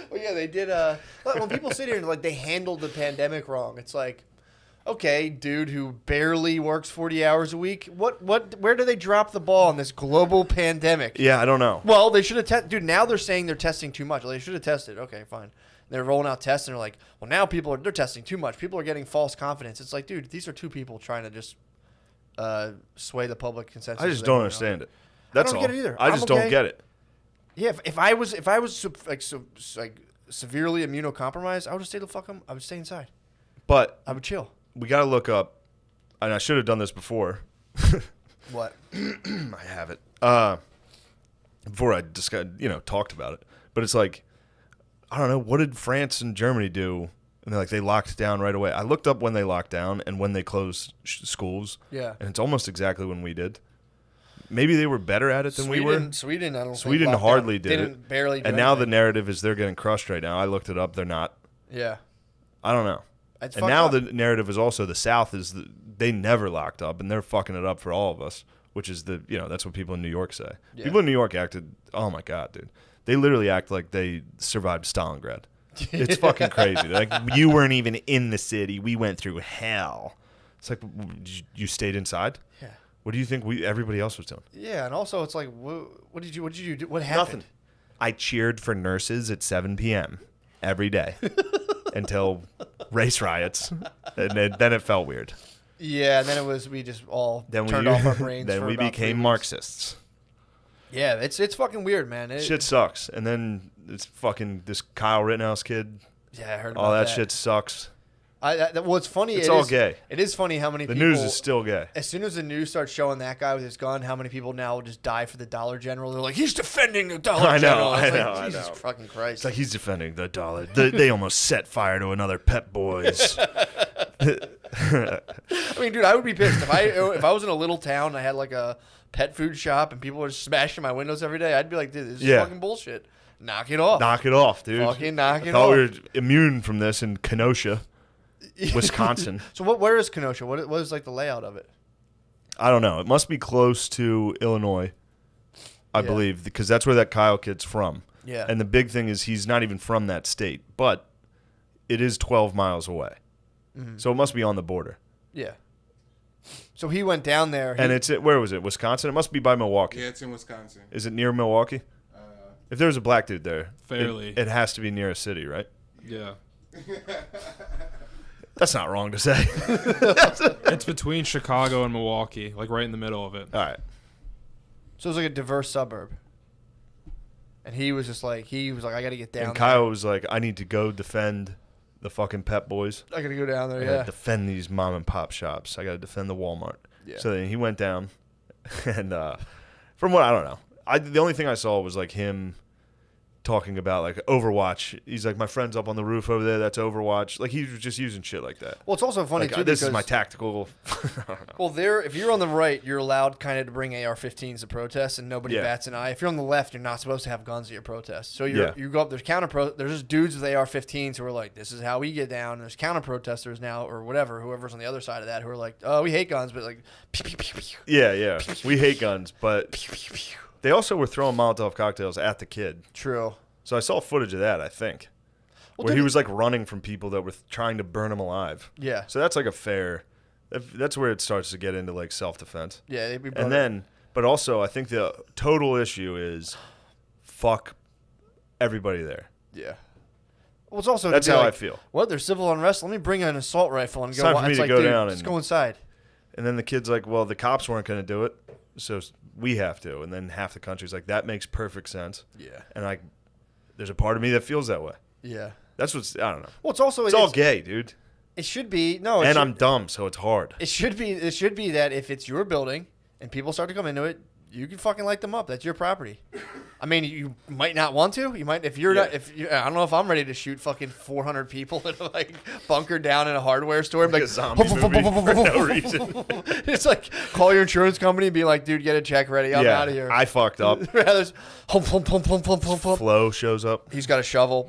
well, yeah, they did. When people sit here and like they handled the pandemic wrong, it's like, okay, dude, who barely works 40 hours a week. Where do they drop the ball in this global pandemic? Yeah, I don't know. Well, they should have tested. Dude, now they're saying they're testing too much. Well, they should have tested. Okay, fine. They're rolling out tests, and they're like, well, now they're testing too much. People are getting false confidence. It's like, dude, these are two people trying to just sway the public consensus. I just of don't everyone. understand it. That's don't all. get it either. I I'm just okay. don't get it. Yeah, if I was severely immunocompromised, I would just stay the fuck home. I would stay inside. But I would chill. we got to look up, and I should have done this before. What? I have it. Before I talked about it. But it's like, I don't know, what did France and Germany do? And they locked down right away. I looked up when they locked down and when they closed schools. Yeah. And it's almost exactly when we did. Maybe they were better at it than we were. Sweden, I don't Sweden think locked hardly down. did They it. didn't barely do And now the anything. narrative is they're getting crushed right now. I looked it up. They're not. Yeah. I don't know. It's And fucked now up. the narrative is also the South they never locked up, and they're fucking it up for all of us, which is that's what people in New York say. Yeah. People in New York acted, oh my God, dude. They literally act like they survived Stalingrad. It's fucking crazy. They're like, you weren't even in the city. We went through hell. It's like, you stayed inside? Yeah. What do you think everybody else was doing? Yeah, and also it's like, what did you do? What happened? Nothing. I cheered for nurses at 7 p.m. every day until race riots, and then it felt weird. Yeah, and then we just all Then turned we off our brains. then for we about 3 became weeks. Marxists. Yeah, it's fucking weird, man. Shit sucks. And then it's fucking this Kyle Rittenhouse kid. Yeah, I heard about All that shit sucks. Well, it's funny. It's all gay. It is funny how many The people. news is still gay. As soon as the news starts showing that guy with his gun, how many people now will just die for the Dollar General? They're like, he's defending the Dollar I know, General. I It's know, like, I Jesus know. fucking Christ. It's like he's defending the dollar. They almost set fire to another Pep Boys. I mean, dude, I would be pissed if I was in a little town and I had like a pet food shop and people were smashing my windows every day. I'd be like, dude, this is Yeah. fucking bullshit. Knock it off. Knock it off, dude. Fucking knock I it thought off. we were immune from this in Kenosha, Wisconsin. So where is Kenosha? What is like the layout of it? I don't know. It must be close to Illinois, I Yeah. believe, because that's where that Kyle kid's from. Yeah. And the big thing is he's not even from that state, but it is 12 miles away. Mm-hmm. So it must be on the border. Yeah. So he went down there. And where was it? Wisconsin? It must be by Milwaukee. Yeah, it's in Wisconsin. Is it near Milwaukee? If there was a black dude there, Fairly. it has to be near a city, right? Yeah. That's not wrong to say. It's between Chicago and Milwaukee, like right in the middle of it. All right. So it was like a diverse suburb. And he was like, I got to get down And there. Kyle was like, I need to go defend the fucking Pep Boys. I got to go down there, I gotta yeah. defend these mom and pop shops. I got to defend the Walmart. Yeah. So then he went down, and from what I don't know, the only thing I saw was like him talking about like Overwatch. He's like, my friend's up on the roof over there. That's Overwatch. Like he was just using shit like that. Well, it's also funny Like, too this because is my tactical. well, if you're on the right, you're allowed kind of to bring AR-15s to protest, and nobody Yeah. bats an eye. If you're on the left, you're not supposed to have guns at your protest. So Yeah. you go up. There's there's just dudes with AR-15s who are like, this is how we get down. And there's counter protesters now, or whatever, whoever's on the other side of that, who are like, oh, we hate guns, but like, pew, pew, pew, pew, Yeah. We hate guns, but pew, pew, pew. they also were throwing Molotov cocktails at the kid. True. So I saw footage of that, I think, Well, where he didn't- was like running from people that were trying to burn him alive. Yeah. So that's like a fair. That's where it starts to get into like self-defense. Yeah. And then, but also, I think the total issue is fuck everybody there. Yeah. Well, it's also That's to be how like, I feel. What? There's civil unrest. Let me bring an assault rifle and It's go. time for me It's to like, go dude, down let's and- go inside. And then the kid's like, well, the cops weren't going to do it, so we have to. And then half the country's like, that makes perfect sense. Yeah. And like, there's a part of me that feels that way. Yeah. That's what's, I don't know. Well, it's also It's all gay, dude. It should be no. And I'm dumb, so it's hard. It should be. It should be that if it's your building and people start to come into it, you can fucking light them up. That's your property. I mean, you might not want to. You might if you're Yeah. not. If you, I don't know if I'm ready to shoot fucking 400 people that are like bunkered down in a hardware store. Like a zombie movie for no reason. It's like call your insurance company and be like, dude, get a check ready. I'm out of here. I fucked up. Rather, hump, hump, hump, hump, hump, hump, hump. Flo shows up. He's got a shovel.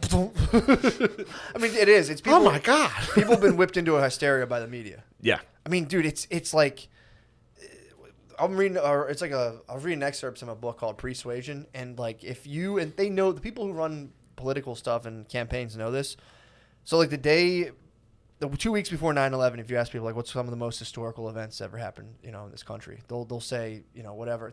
I mean, it is. It's people. Oh my God. People have been whipped into a hysteria by the media. Yeah. I mean, dude, it's like I'm reading, or it's like I was reading excerpts from a book called Persuasion, and like if you and they know the people who run political stuff and campaigns know this. So like the 2 weeks before 9/11, if you ask people like what's some of the most historical events ever happened, in this country, they'll say whatever.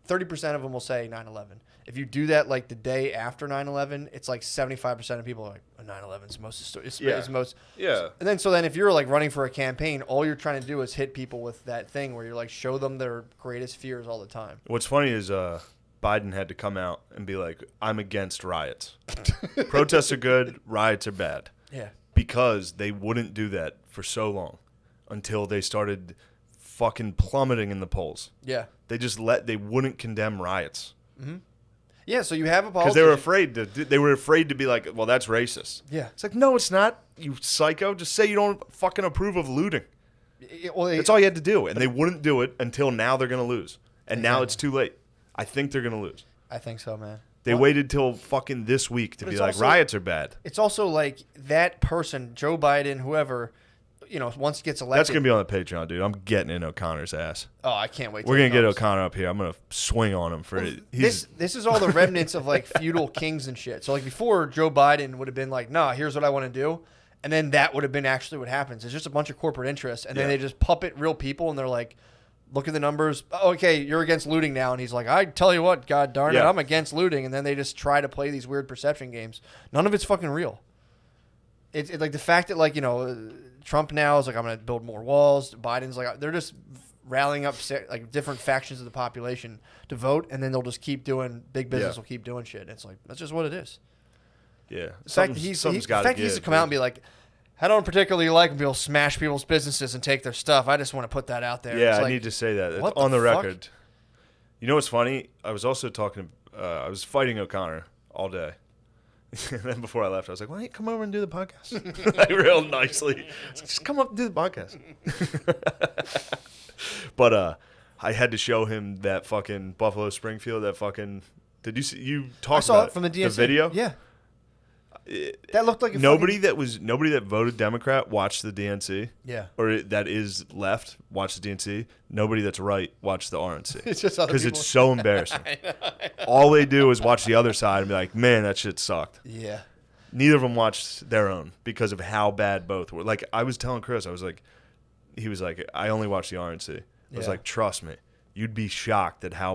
30% of them will say 9/11. If you do that like the day after 9/11, it's like 75% of people are like 9/11 is the most historical. It's the most. Yeah. And then if you're like running for a campaign, all you're trying to do is hit people with that thing where you're like show them their greatest fears all the time. What's funny is Biden had to come out and be like, I'm against riots. Protests are good, riots are bad. Yeah. Because they wouldn't do that for so long until they started fucking plummeting in the polls. Yeah. They wouldn't condemn riots. Yeah. So you have a Because politician. they were afraid to be like, well, that's racist. Yeah. It's like, no, it's not, you psycho. Just say you don't fucking approve of looting. Well, That's all you had to do. And they wouldn't do it until now they're going to lose. And now Exactly. it's too late. I think they're going to lose. I think so, man. They waited till fucking this week to But be it's like, also- riots are bad. It's also like that person, Joe Biden, whoever, once gets elected. That's going to be on the Patreon, dude. I'm getting in O'Connor's ass. Oh, I can't wait. We're till going to get it comes. O'Connor up here. I'm going to swing on him for it. This is all the remnants of like feudal kings and shit. So like before, Joe Biden would have been like, nah, here's what I want to do. And then that would have been actually what happens. It's just a bunch of corporate interests. And then Yeah. they just puppet real people and they're like, look at the numbers. Oh, okay, you're against looting now. And he's like, I tell you what, God darn it, Yeah. I'm against looting. And then they just try to play these weird perception games. None of it's fucking real. It's like the fact that Trump now is like, I'm going to build more walls. Biden's like, they're just rallying up like different factions of the population to vote. And then they'll just keep doing, big business Yeah. will keep doing shit. And it's like, that's just what it is. Yeah. The fact that he's to come out and be like, I don't particularly like when people smash people's businesses and take their stuff. I just want to put that out there. Yeah, It's I like, need to say that. It's what on the the fuck? record. You know what's funny? I was also talking, I was fighting O'Connor all day. And then before I left, I was like, why don't you come over and do the podcast? Like, real nicely. Just come up and do the podcast. But I had to show him that fucking Buffalo Springfield, that fucking, did you see, you talked I saw about it from the DNC. the video? Yeah. That looked like a Nobody that voted Democrat watched the DNC. Yeah. Or that is left watched the DNC. Nobody that's right watched the RNC. It's just other because people. it's so embarrassing. All they do is watch the other side and be like, "Man, that shit sucked." Yeah. Neither of them watched their own because of how bad both were. Like I was telling Chris, he was like, "I only watched the RNC." I was Yeah. like, "Trust me, you'd be shocked at how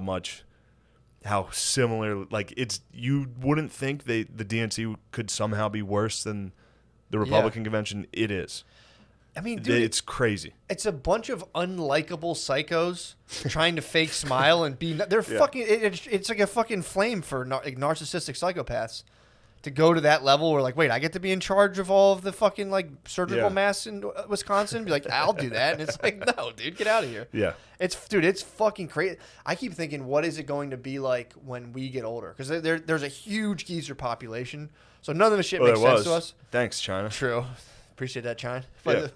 similar, like you wouldn't think the DNC could somehow be worse than the Republican convention. It is. I mean, dude, It's crazy. it's a bunch of unlikable psychos trying to fake smile and be. They're Yeah. fucking. It's like a fucking flame for narcissistic psychopaths. To go to that level where, like, wait, I get to be in charge of all of the fucking, like, surgical Yeah. masks in Wisconsin? Be like, I'll do that. And it's like, no, dude, get out of here. Yeah. It's fucking crazy. I keep thinking, what is it going to be like when we get older? Because there's a huge geezer population. So none of the shit Well, makes there sense was. to us. Thanks, China. True. Appreciate that, China. Yeah.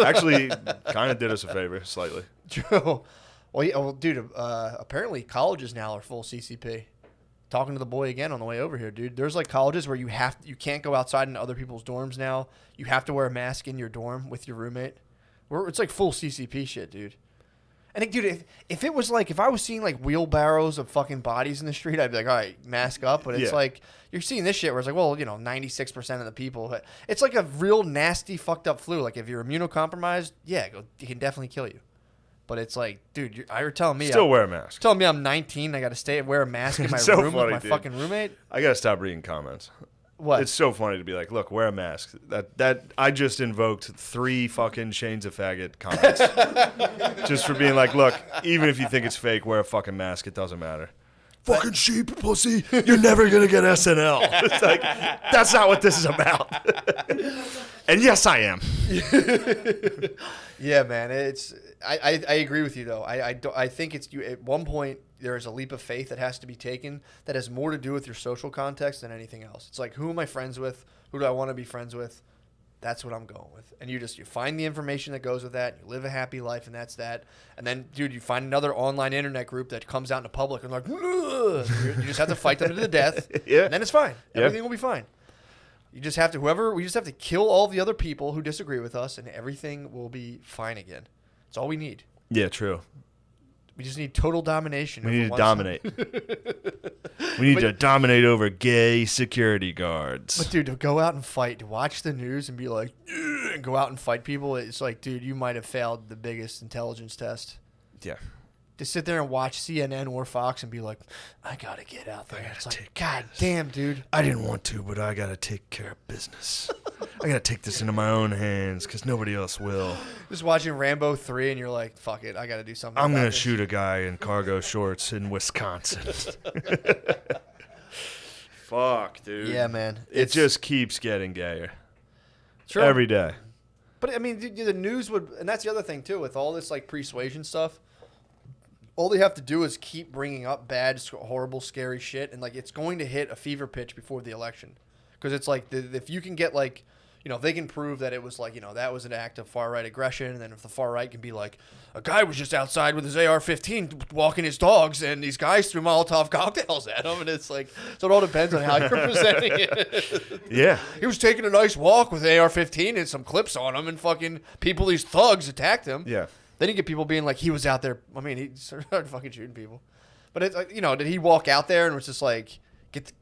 Actually, kind of did us a favor, slightly. True. Well, yeah, well, dude, apparently colleges now are full CCP. Talking to the boy again on the way over here, dude. There's like colleges where you can't go outside into other people's dorms now. You have to wear a mask in your dorm with your roommate. It's like full CCP shit, dude. And dude, if it was like, if I was seeing like wheelbarrows of fucking bodies in the street, I'd be like, all right, mask up. But it's Yeah. like you're seeing this shit where it's like, well, 96% of the people. It's like a real nasty, fucked up flu. Like if you're immunocompromised, yeah, it can definitely kill you. But it's like, dude, you're telling me Still wear a mask. telling me I'm 19. I got to stay and wear a mask in my So room funny, with my dude. fucking roommate. I gotta stop reading comments. What? It's so funny to be like, look, wear a mask. That I just invoked 3 fucking chains of faggot comments just for being like, look, even if you think it's fake, wear a fucking mask. It doesn't matter. Fucking sheep, pussy. You're never gonna get SNL. It's like that's not what this is about. And yes, I am. Yeah, man. I agree with you though. I think it's you. At one point, there is a leap of faith that has to be taken that has more to do with your social context than anything else. It's like, who am I friends with? Who do I want to be friends with? That's what I'm going with. And you find the information that goes with that. You live a happy life, and that's that. And then, dude, you find another online internet group that comes out into public and like, you just have to fight them to the death. Yeah. And then it's fine. Yeah. Everything will be fine. We just have to kill all the other people who disagree with us, and everything will be fine again. That's all we need. Yeah, true. We just need total domination. We over need to one dominate. We need to dominate over gay security guards. But dude, to go out and fight, to watch the news and be like, "Ugh," and go out and fight people, it's like, dude, you might have failed the biggest intelligence test. Yeah. To sit there and watch CNN or Fox and be like, I gotta get out there. gotta It's like, take care God of this. damn, dude. I didn't want to, but I gotta take care of business. I gotta take this into my own hands because nobody else will. Just watching Rambo 3 and you're like, fuck it, I gotta do something. I'm about gonna this. shoot a guy in cargo shorts in Wisconsin. Fuck, dude. Yeah, man. It just keeps getting gayer True. every day. But I mean, the news would, and that's the other thing too, with all this like persuasion stuff. All they have to do is keep bringing up bad, horrible, scary shit, and like it's going to hit a fever pitch before the election, because it's like if you can get like, if they can prove that it was like that was an act of far right aggression, and then if the far right can be like, a guy was just outside with his AR-15 walking his dogs, and these guys threw Molotov cocktails at him, and it's like, so it all depends on how you're presenting it. Yeah. He was taking a nice walk with an AR-15 and some clips on him, and fucking these thugs attacked him. Yeah. Then you get people being like, he was out there. I mean, he started fucking shooting people. But it's like, did he walk out there and was just like,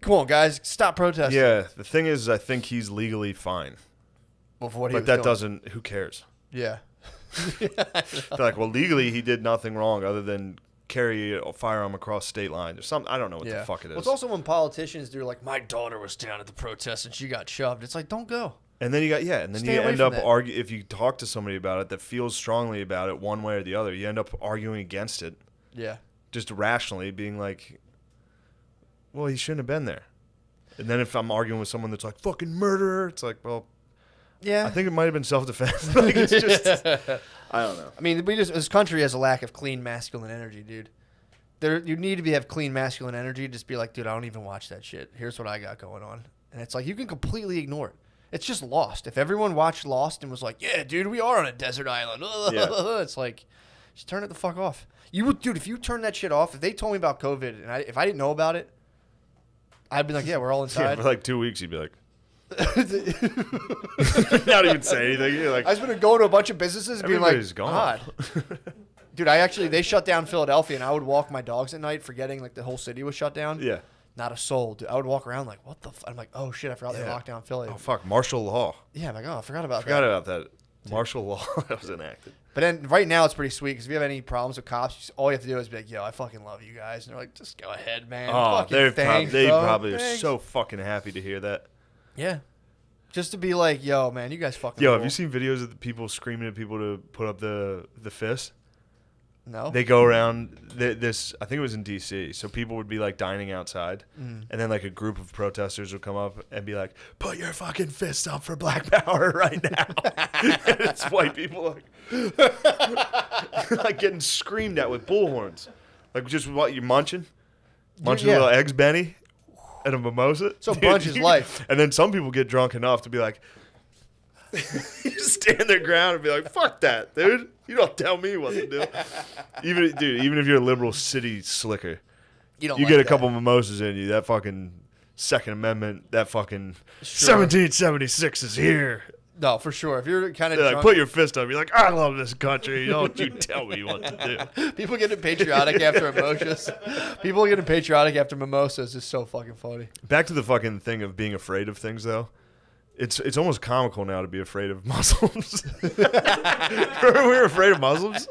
come on, guys, stop protesting? Yeah. The thing is, I think he's legally fine. Well, for what he But was that doing. doesn't, who cares? Yeah. They're like, well, legally, he did nothing wrong other than carry a firearm across state lines or something. I don't know what the fuck it is. Well, it's also when politicians do like, my daughter was down at the protest and she got shoved. It's like, don't go. And then and then Stay you away end from up that. arguing. If you talk to somebody about it that feels strongly about it one way or the other, you end up arguing against it, Yeah. just rationally being like, well, he shouldn't have been there. And then if I'm arguing with someone that's like, fucking murderer, it's like, well, Yeah. I think it might have been self-defense. Like, it's just, I don't know. I mean, this country has a lack of clean masculine energy, dude. You need to have clean masculine energy. Just be like, dude, I don't even watch that shit. Here's what I got going on. And it's like, you can completely ignore it. It's just Lost. If everyone watched Lost and was like, yeah, dude, we are on a desert island. Yeah. It's like, just turn it the fuck off. Dude, if you turn that shit off, if they told me about COVID and if I didn't know about it, I'd be like, yeah, we're all Yeah, inside. for like 2 weeks, you'd be like, not even say anything. You're like, I was going to go to a bunch of businesses and be like, everybody's gone. God. Dude, they shut down Philadelphia, and I would walk my dogs at night, forgetting like the whole city was shut down. Yeah. Not a soul. Dude, I would walk around like, what the? I'm like, oh shit, I forgot they Yeah. locked down Philly. Oh, fuck. Martial law. Yeah, I'm like, oh, I forgot about Forgot that. about that. Martial law that was enacted. But then right now it's pretty sweet because if you have any problems with cops, all you have to do is be like, yo, I fucking love you guys, and they're like, just go ahead, man. Oh, Fucking thanks, they bro. probably are Thanks. so fucking happy to hear that. Yeah. Just to be like, yo, man, you guys fucking. Yo, cool. have you seen videos of the people screaming at people to put up the fist? No. They go around this. I think it was in D.C. So people would be like dining outside, and then like a group of protesters would come up and be like, "Put your fucking fists up for Black Power right now!" And it's white people like getting screamed at with bullhorns, like just what you munching a little eggs Benny, and a mimosa. So brunch is life. And then some people get drunk enough to be like, you just stand their ground and be like, "Fuck that, dude! You don't tell me what to do." Even if you're a liberal city slicker, You don't. you like get a that. couple mimosas in you. That fucking Second Amendment, that fucking Sure. 1776 is here. No, for sure. If you're kind of They're like, drunk, put your fist up. You're like, "I love this country. Don't you tell me what to do." people getting patriotic after mimosas. People getting patriotic after mimosas is so fucking funny. Back to the fucking thing of being afraid of things, though. It's almost comical now to be afraid of Muslims. Remember we were afraid of Muslims?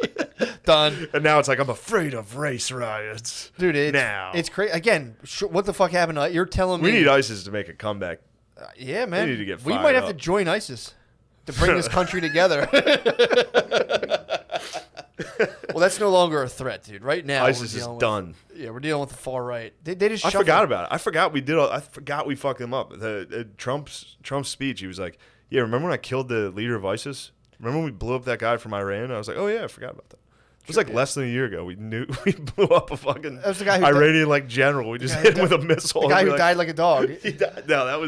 Done. And now it's like, I'm afraid of race riots. Dude, It's crazy. Again, what the fuck happened? You're telling me. We need ISIS to make a comeback. Yeah, man. We need to get We fired might have up. to join ISIS to bring this country together. Well, that's no longer a threat, dude. Right now, ISIS we're is dealing done. We're dealing with the far right. They just. I shuffled- forgot about it. I forgot we fucked them up. Trump's speech. He was like, "Yeah, remember when I killed the leader of ISIS? Remember when we blew up that guy from Iran?" I was like, "Oh yeah, I forgot about that." It was like less than a year ago. We blew up a fucking That was the guy who Iranian general. We just guy hit who him with a missile. The guy And who we're died like a dog. He died. No, that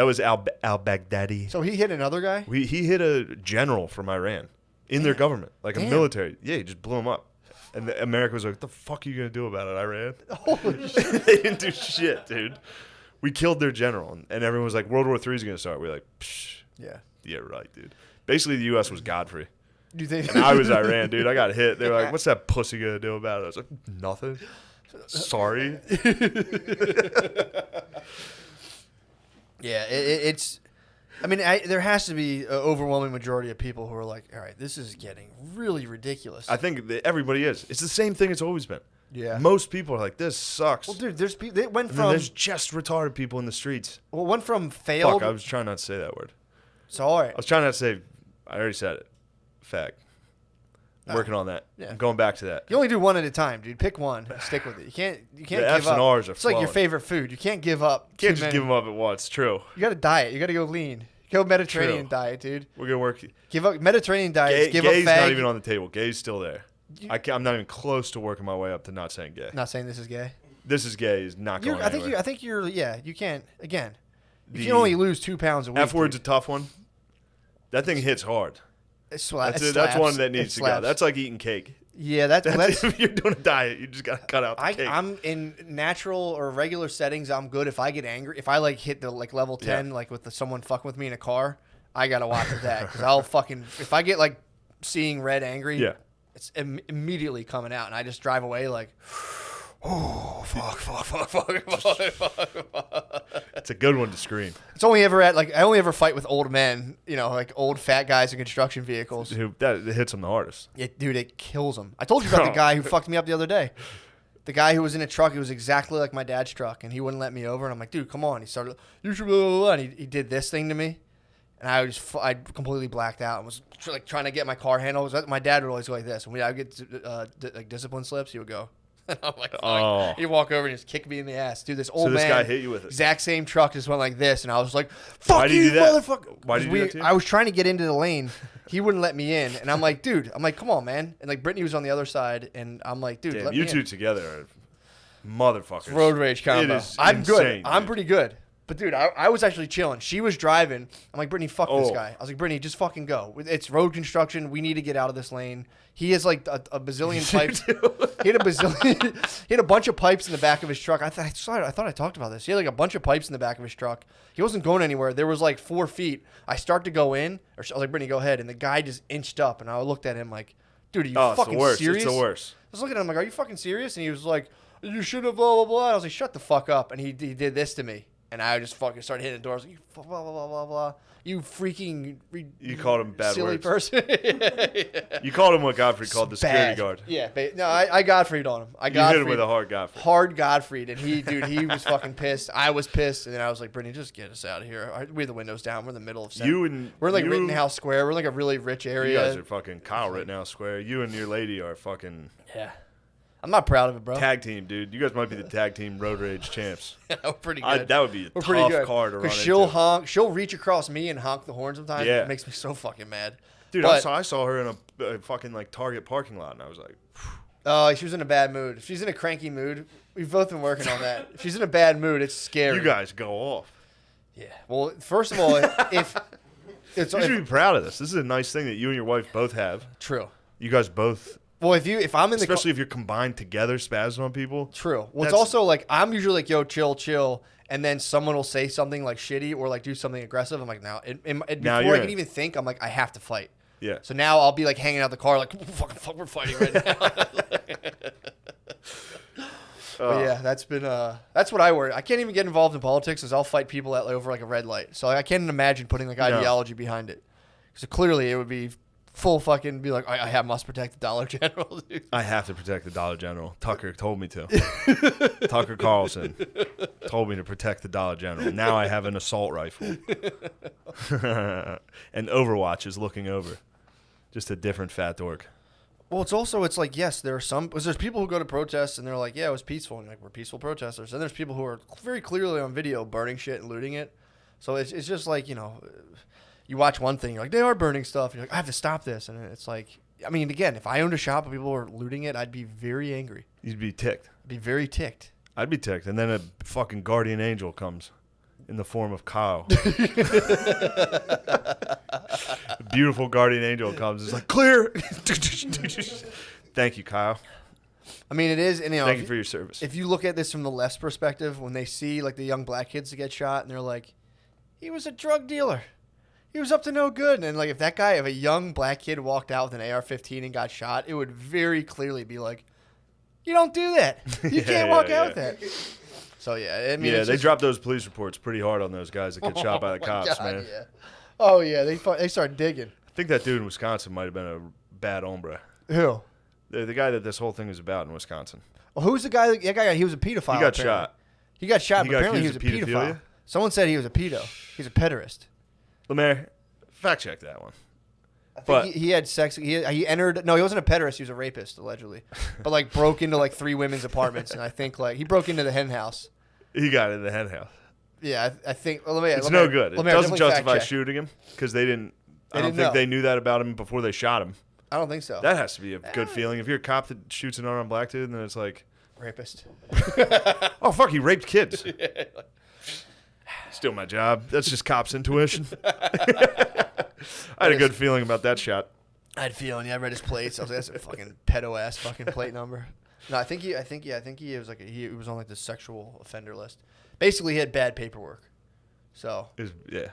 was al-Baghdadi. So he hit another guy. He hit a general from Iran in their government, like a Damn. military. Yeah, he just blew him up. And America was like, "What the fuck are you gonna do about it, Iran?" Holy shit. They didn't do shit, dude. We killed their general, and everyone was like, "World War III is gonna start." We were like, Psh, Yeah. "Yeah, right, dude." Basically, the U.S. was Godfrey, Do you think? and I was Iran, dude. I got hit. They were like, "What's that pussy gonna do about it?" I was like, "Nothing." Sorry. Yeah, it's. I mean, there has to be an overwhelming majority of people who are like, "All right, this is getting really ridiculous." I think that everybody is. It's the same thing it's always been. Yeah. Most people are like, "This sucks." Well, dude, they went And then from there's just retarded people in the streets. failed. Fuck, I was trying not to say that word. So all right, I was trying not to say. I already said it. Fact. I'm working on that. Yeah. I'm going back to that. you only do one at a time, dude. Pick one, and stick with it. You can't The give F's up. and R's are It's like your flowing. favorite food. You can't give up. Can't too just many. give them up at once. True. You got to diet. You got to go lean. Go Mediterranean True. diet, dude. We're gonna work. Give up Mediterranean diets. Give Gay's up fag. not even on the table. Gay's still there. I'm not even close to working my way up to not saying gay. Not saying this is gay. This is gay is not going I think anywhere. I think you're. Yeah, you can't. Again, you The can only lose 2 pounds a week. F word's a dude. tough one. That thing hits hard. It sla- That's, it that's one slaps. that It needs to go. slaps. That's like eating cake. Yeah, that's If you're doing a diet, you just gotta cut out the cake. I'm in natural or regular settings. I'm good. If I get angry, if I like hit the like level 10, Yeah. like with someone fucking with me in a car, I gotta watch for that because I'll fucking if I get like seeing red angry, Yeah. it's immediately coming out, and I just drive away like, oh fuck. It's a good one to scream. It's only ever at like I only ever fight with old men, like old fat guys in construction vehicles. That hits them the hardest. Dude, it kills them. I told you about the guy who fucked me up the other day. The guy who was in a truck, it was exactly like my dad's truck, and he wouldn't let me over. And I'm like, dude, come on. He started, you should, blah, blah, blah. And he did this thing to me, and I completely blacked out and was like trying to get my car handle. My dad would always go like this. When I would get like discipline slips, he would go. And I'm like, fuck. Oh. He'd walk over and just kick me in the ass. Dude, this old So this man. guy hit you with it? Exact same truck just went like this, and I was like, fuck Why did you, he do that? motherfucker. Why did he do that to you? I was trying to get into the lane. He wouldn't let me in. And I'm like, dude, come on, man. And like Brittany was on the other side, and I'm like, dude, Damn, let you me two in. together are motherfuckers. Road rage combo. It is I'm good. insane, I'm dude. pretty good. But dude, I was actually chilling. She was driving. I'm like, Brittany, fuck this Oh. guy. I was like, Brittany, just fucking go. It's road construction. We need to get out of this lane. He has like a bazillion pipes. He had a bazillion. He had a bunch of pipes in the back of his truck. I thought I talked about this. He had like a bunch of pipes in the back of his truck. He wasn't going anywhere. There was like 4 feet. I start to go in, or I was like, Brittany, go ahead. And the guy just inched up, and I looked at him like, dude, are you Oh, it's fucking the worst. serious? It's the worst. I was looking at him like, are you fucking serious? And he was like, you should have blah, blah, blah. I was like, shut the fuck up. And he did this to me. And I just fucking started hitting the doors. Like, you blah, blah, blah, blah, blah. You freaking You called him bad silly words. person. You called him what Godfrey called the security Bad. guard. Yeah. No, I Godfreyed on him. You hit him with a hard Godfrey. Hard Godfreyed. And he was fucking pissed. I was pissed. And then I was like, Brittany, just get us out of here. We have the windows down. We're in the middle of We're We're in like Rittenhouse Square. We're in like a really rich area. You guys are fucking Kyle Rittenhouse Square. You and your lady are fucking Yeah. I'm not proud of it, bro. tag team, dude. You guys might be the tag team road rage champs. We're pretty good. That would be a We're pretty tough good. car to run she'll into. honk. She'll reach across me and honk the horn sometimes. Yeah. It makes me so fucking mad. Dude, But- I saw her in a fucking like Target parking lot, and I was like, Oh, she was in a bad mood. If she's in a cranky mood, we've both been working on that. If she's in a bad mood, it's scary. you guys go off. Yeah. Well, first of all, if it's You should be proud of this. This is a nice thing that you and your wife both have. true. You guys both, Well, if I'm in the especially if you're combined together, spazzing on people. true. Well, it's That's- also like I'm usually like, yo, chill, and then someone will say something like shitty or like do something aggressive. I'm like, now, Now before you're I can in. even think, I'm like, I have to fight. Yeah. So now I'll be like hanging out the car, like, fuck, we're fighting right now. But yeah, that's what I worry. I can't even get involved in politics, because I'll fight people over like a red light. So I can't imagine putting like ideology behind it. So clearly it would be full fucking be like, I must protect the Dollar General, dude. I have to protect the Dollar General. Tucker told me to. Tucker Carlson told me to protect the Dollar General. Now I have an assault rifle. And Overwatch is looking over. Just a different fat dork. Well, it's like, yes, there's people who go to protests and they're like, yeah, it was peaceful. And you're like, we're peaceful protesters. And there's people who are very clearly on video burning shit and looting it. So it's just like, you watch one thing, you're like, they are burning stuff. You're like, I have to stop this. And it's like, I mean, again, if I owned a shop and people were looting it, I'd be very angry. You'd be ticked. I'd be very ticked. I'd be ticked. And then a fucking guardian angel comes in the form of Kyle. A beautiful guardian angel comes. It's like, clear. Thank you, Kyle. I mean, it is. And, Thank you for your service. if you look at this from the left's perspective, when they see like the young black kids that get shot and they're like, he was a drug dealer. He was up to no good. And like, if a young black kid walked out with an AR-15 and got shot, it would very clearly be like, you don't do that. You can't walk out with that. So yeah, I mean, yeah, it's they just- dropped those police reports pretty hard on those guys that get shot by the my cops, God, man. Yeah. Oh yeah, they start digging. I think that dude in Wisconsin might have been a bad hombre. Who? The guy that this whole thing is about in Wisconsin. Well, who's the guy? That guy, he was a pedophile. He got apparently. shot. He got shot, He but got apparently he was a accused of pedophile. pedophilia? Someone said he was a pedo. He's a pederast. Lemaire, fact check that one. I think But- he had sex. He entered. No, he wasn't a pederast. He was a rapist, allegedly. But like broke into like 3 women's apartments, and I think like he broke into the hen house. He got in the hen house. Yeah, I think. Well, let me. It's let no me- good. It let me doesn't definitely fact justify check. shooting him because they didn't. I don't didn't think know. they knew that about him before they shot him. I don't think so. That has to be a good feeling. If you're a cop that shoots an unarmed black dude, and then it's like, Rapist. oh fuck, he raped kids. Still my job. That's just cops' intuition. I had a good feeling about that shot. I had a feeling. Yeah, I read his plates. I was like, that's a fucking pedo ass fucking plate number. No, I think he was like he was on like the sexual offender list. Basically, he had bad paperwork. So Yeah.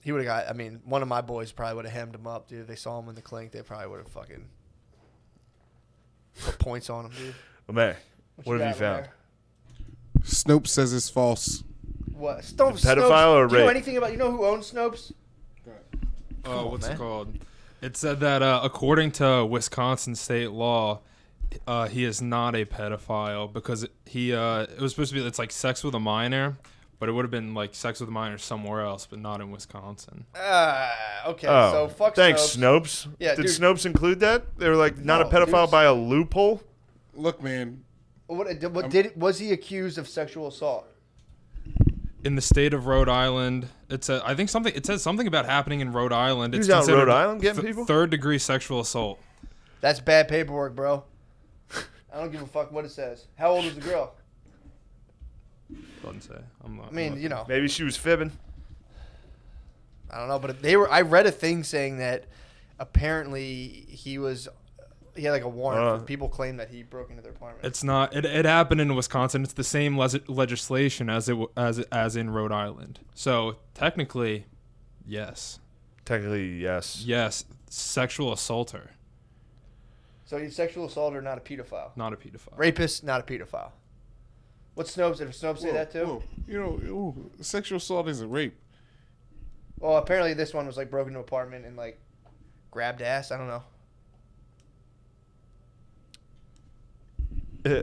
he would have got. I mean, one of my boys probably would have hemmed him up, dude. If they saw him in the clink, they probably would have fucking put points on him, dude. Lemaire, what have you got, found? Lemaire? Snopes says it's false. What? Snopes, Pedophile Snopes, or do you know rape? anything about? You know who owns Snopes? Oh, what's man. it called? It said that according to Wisconsin state law, he is not a pedophile because it was supposed to be, it's like sex with a minor, but it would have been like sex with a minor somewhere else, but not in Wisconsin. Okay. Oh, So fuck thanks, Snopes. Snopes. Yeah, Did dude. Snopes include that? They were like not No, a pedophile dude. by a loophole. Look, man, Was he accused of sexual assault? In the state of Rhode Island, it says something about happening in Rhode Island. Who's It's out in Rhode considered Island getting people? 3rd degree sexual assault. That's bad paperwork, bro. I don't give a fuck what it says. How old is the girl? Doesn't say. I'm not, I mean, you know, Maybe she was fibbing. I don't know, but I read a thing saying that apparently he had like a warrant. People claim that he broke into their apartment. It's not. It happened in Wisconsin. It's the same legislation as in Rhode Island. So technically, yes, Technically, yes. yes, sexual assaulter, So he's sexual assaulter, not a pedophile. not a pedophile. Rapist, not a pedophile. What's Snopes? Did Snopes say that too? Whoa. You know, sexual assault isn't rape. Well, apparently this one was like broke into an apartment and like grabbed ass. I don't know.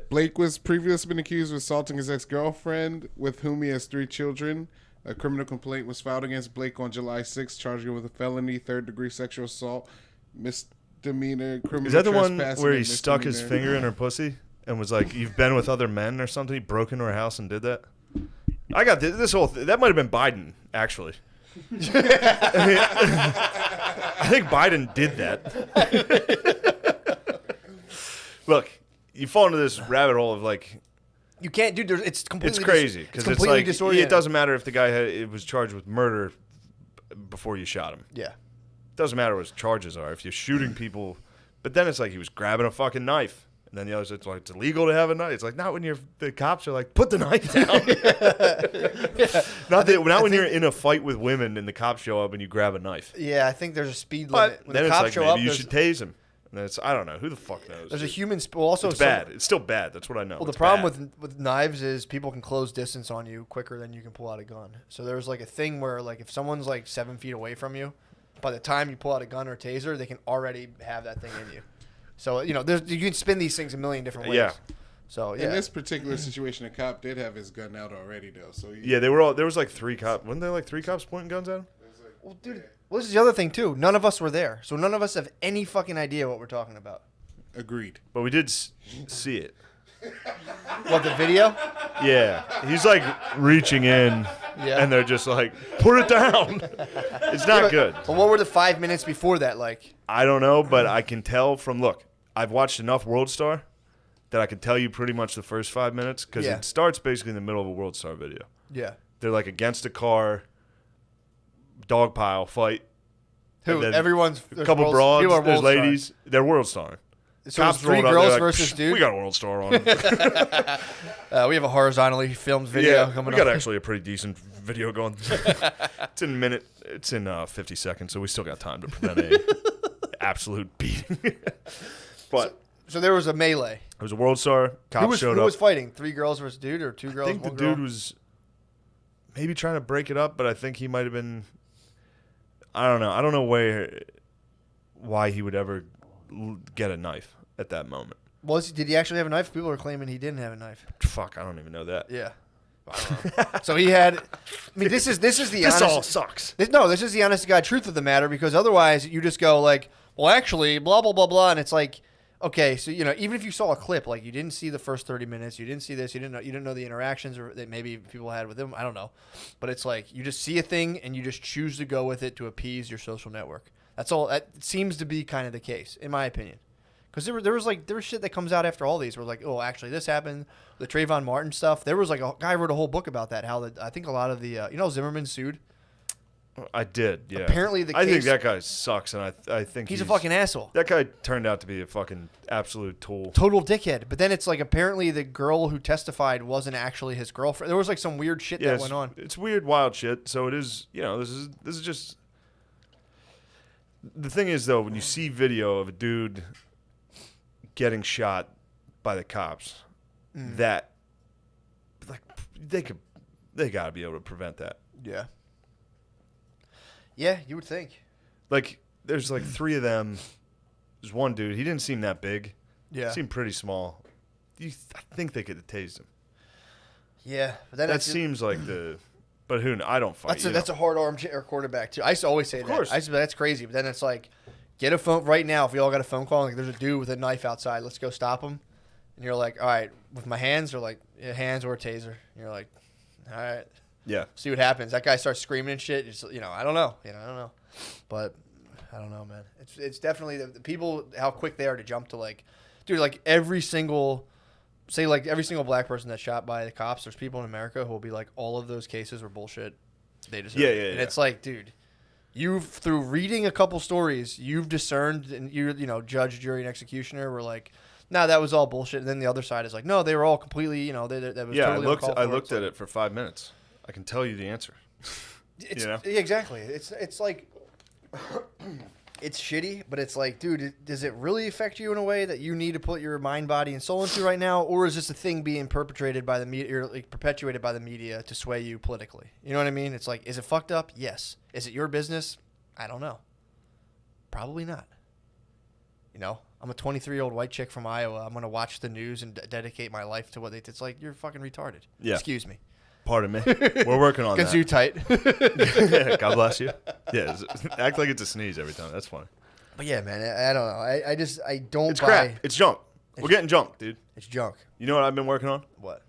Blake was previously been accused of assaulting his ex-girlfriend, with whom he has 3 children. A criminal complaint was filed against Blake on July 6th, charging him with a felony, 3rd-degree sexual assault, misdemeanor, criminal Is that the one trespassing, where he and stuck his misdemeanor. finger in her pussy and was like, "You've been with other men or something"? He broke into her house and did that. I got this whole. That might have been Biden, actually. I think Biden did that. Look, you fall into this rabbit hole of like. You can't, dude. It's completely. It's crazy because it's completely like disoriented. it doesn't matter if the guy it was charged with murder before you shot him. Yeah. It doesn't matter what his charges are. If you're shooting people, but then it's like he was grabbing a fucking knife, and then the other it's like it's illegal to have a knife. It's like not when the cops are like put the knife down. Not when you're in a fight with women and the cops show up and you grab a knife. Yeah, I think there's a speed limit. But When then the it's cops like show maybe up, you there's, should tase him. And then it's I don't know who the fuck knows. there's a human. Well, also It's bad. It's still bad. That's what I know. Well, the It's problem bad. with knives is people can close distance on you quicker than you can pull out a gun. So there's like a thing where like if someone's like 7 feet away from you, by the time you pull out a gun or a taser, they can already have that thing in you. So you know, you can spin these things a million different ways. Yeah. So In yeah, this particular situation, a cop did have his gun out already, though. So Yeah, they were all. There was like 3 cops. Wasn't there like 3 cops pointing guns at him? well, dude. Well, this is the other thing too. None of us were there, so none of us have any fucking idea what we're talking about. agreed. But we did see it. What, the video? Yeah, he's like reaching in, Yeah. and they're just like, put it down. It's not good. But what were the 5 minutes before that like? I don't know, but I can tell from look. I've watched enough World Star that I can tell you pretty much the first 5 minutes because Yeah. it starts basically in the middle of a World Star video. Yeah. They're like against a car, dog pile fight. Who? And then Everyone's A couple broads, people are there's world ladies. They're World Starring. So it's 3 rolling up, girls they're like, versus "Psh, dude. We got a World Star on. We have a horizontally filmed video Yeah, coming we got up. actually a pretty decent video going. It's in 50 seconds, so we still got time to prevent a absolute beating. But So there was a melee. it was a World Star. Cops showed who up. was fighting? 3 girls versus dude, or 2 I girls? think the one girl? dude was maybe trying to break it up, but I think he might have been. I don't know. I don't know why he would ever get a knife at that moment. Did he actually have a knife? People are claiming he didn't have a knife. Fuck, I don't even know that. Yeah. I don't know. So he had. I mean, this is the This honest. all sucks. This is the honest to God truth of the matter, because otherwise you just go like, well, actually, blah blah blah blah, and it's like, okay, so you know, even if you saw a clip, like you didn't see the first 30 minutes, you didn't see this, you didn't know the interactions or that maybe people had with him. I don't know, but it's like you just see a thing and you just choose to go with it to appease your social network. That's all. That seems to be kind of the case, in my opinion. Because there was shit that comes out after all these where like, oh, actually this happened, the Trayvon Martin stuff. There was like a guy wrote a whole book about that. How I think a lot of the Zimmerman sued. I did. Yeah. Apparently the I think case- that guy sucks, and I think He's a fucking asshole. That guy turned out to be a fucking absolute tool. Total dickhead. But then it's like apparently the girl who testified wasn't actually his girlfriend. There was like some weird shit that went on. It's weird, wild shit. So it is. This is just. The thing is, though, when you see video of a dude getting shot by the cops, that like they gotta be able to prevent that. Yeah. Yeah, you would think. Like, there's like 3 of them. There's one dude. He didn't seem that big. Yeah. He seemed pretty small. I think they could have tased him. Yeah, but then That seems like the. But who? I don't fight. that's a hard armchair quarterback too. I used to always say that. course. I used to be like, that's crazy. But then it's like, get a phone right now. If we all got a phone call, like there's a dude with a knife outside, let's go stop him. And you're like, all right, with my hands, or like hands or a taser. And you're like, all right, Yeah. see what happens. That guy starts screaming and shit. Just, I don't know. I don't know. But I don't know, man. It's definitely the people, how quick they are to jump to like, dude, like every single black person that's shot by the cops, there's people in America who will be like, all of those cases were bullshit. They deserve it. Yeah. And it's like, dude, through reading a couple stories, you've discerned and judge, jury, and executioner were like, no, that was all bullshit. And then the other side is like, no, they were all completely, that was Yeah, totally uncalled I for. looked It's at like- it for 5 minutes. I can tell you the answer. It's, You know? Exactly. It's like it's shitty, but it's like, dude, does it really affect you in a way that you need to put your mind, body, and soul into right now, or is this a thing being perpetrated by the media, or like perpetuated by the media to sway you politically? You know what I mean? It's like, is it fucked up? Yes. Is it your business? I don't know. Probably not. You know, I'm a 23-year-old white chick from Iowa. I'm gonna watch the news and dedicate my life to what they. It's like, you're fucking retarded. Yeah. Excuse me. Pardon me. We're working on Gets you tight. that. God bless you. Yeah, act like it's a sneeze every time. That's funny. But yeah, man, I don't know. I don't It's buy. crap. It's junk. We're getting junk, dude. It's junk. You know what I've been working on? What?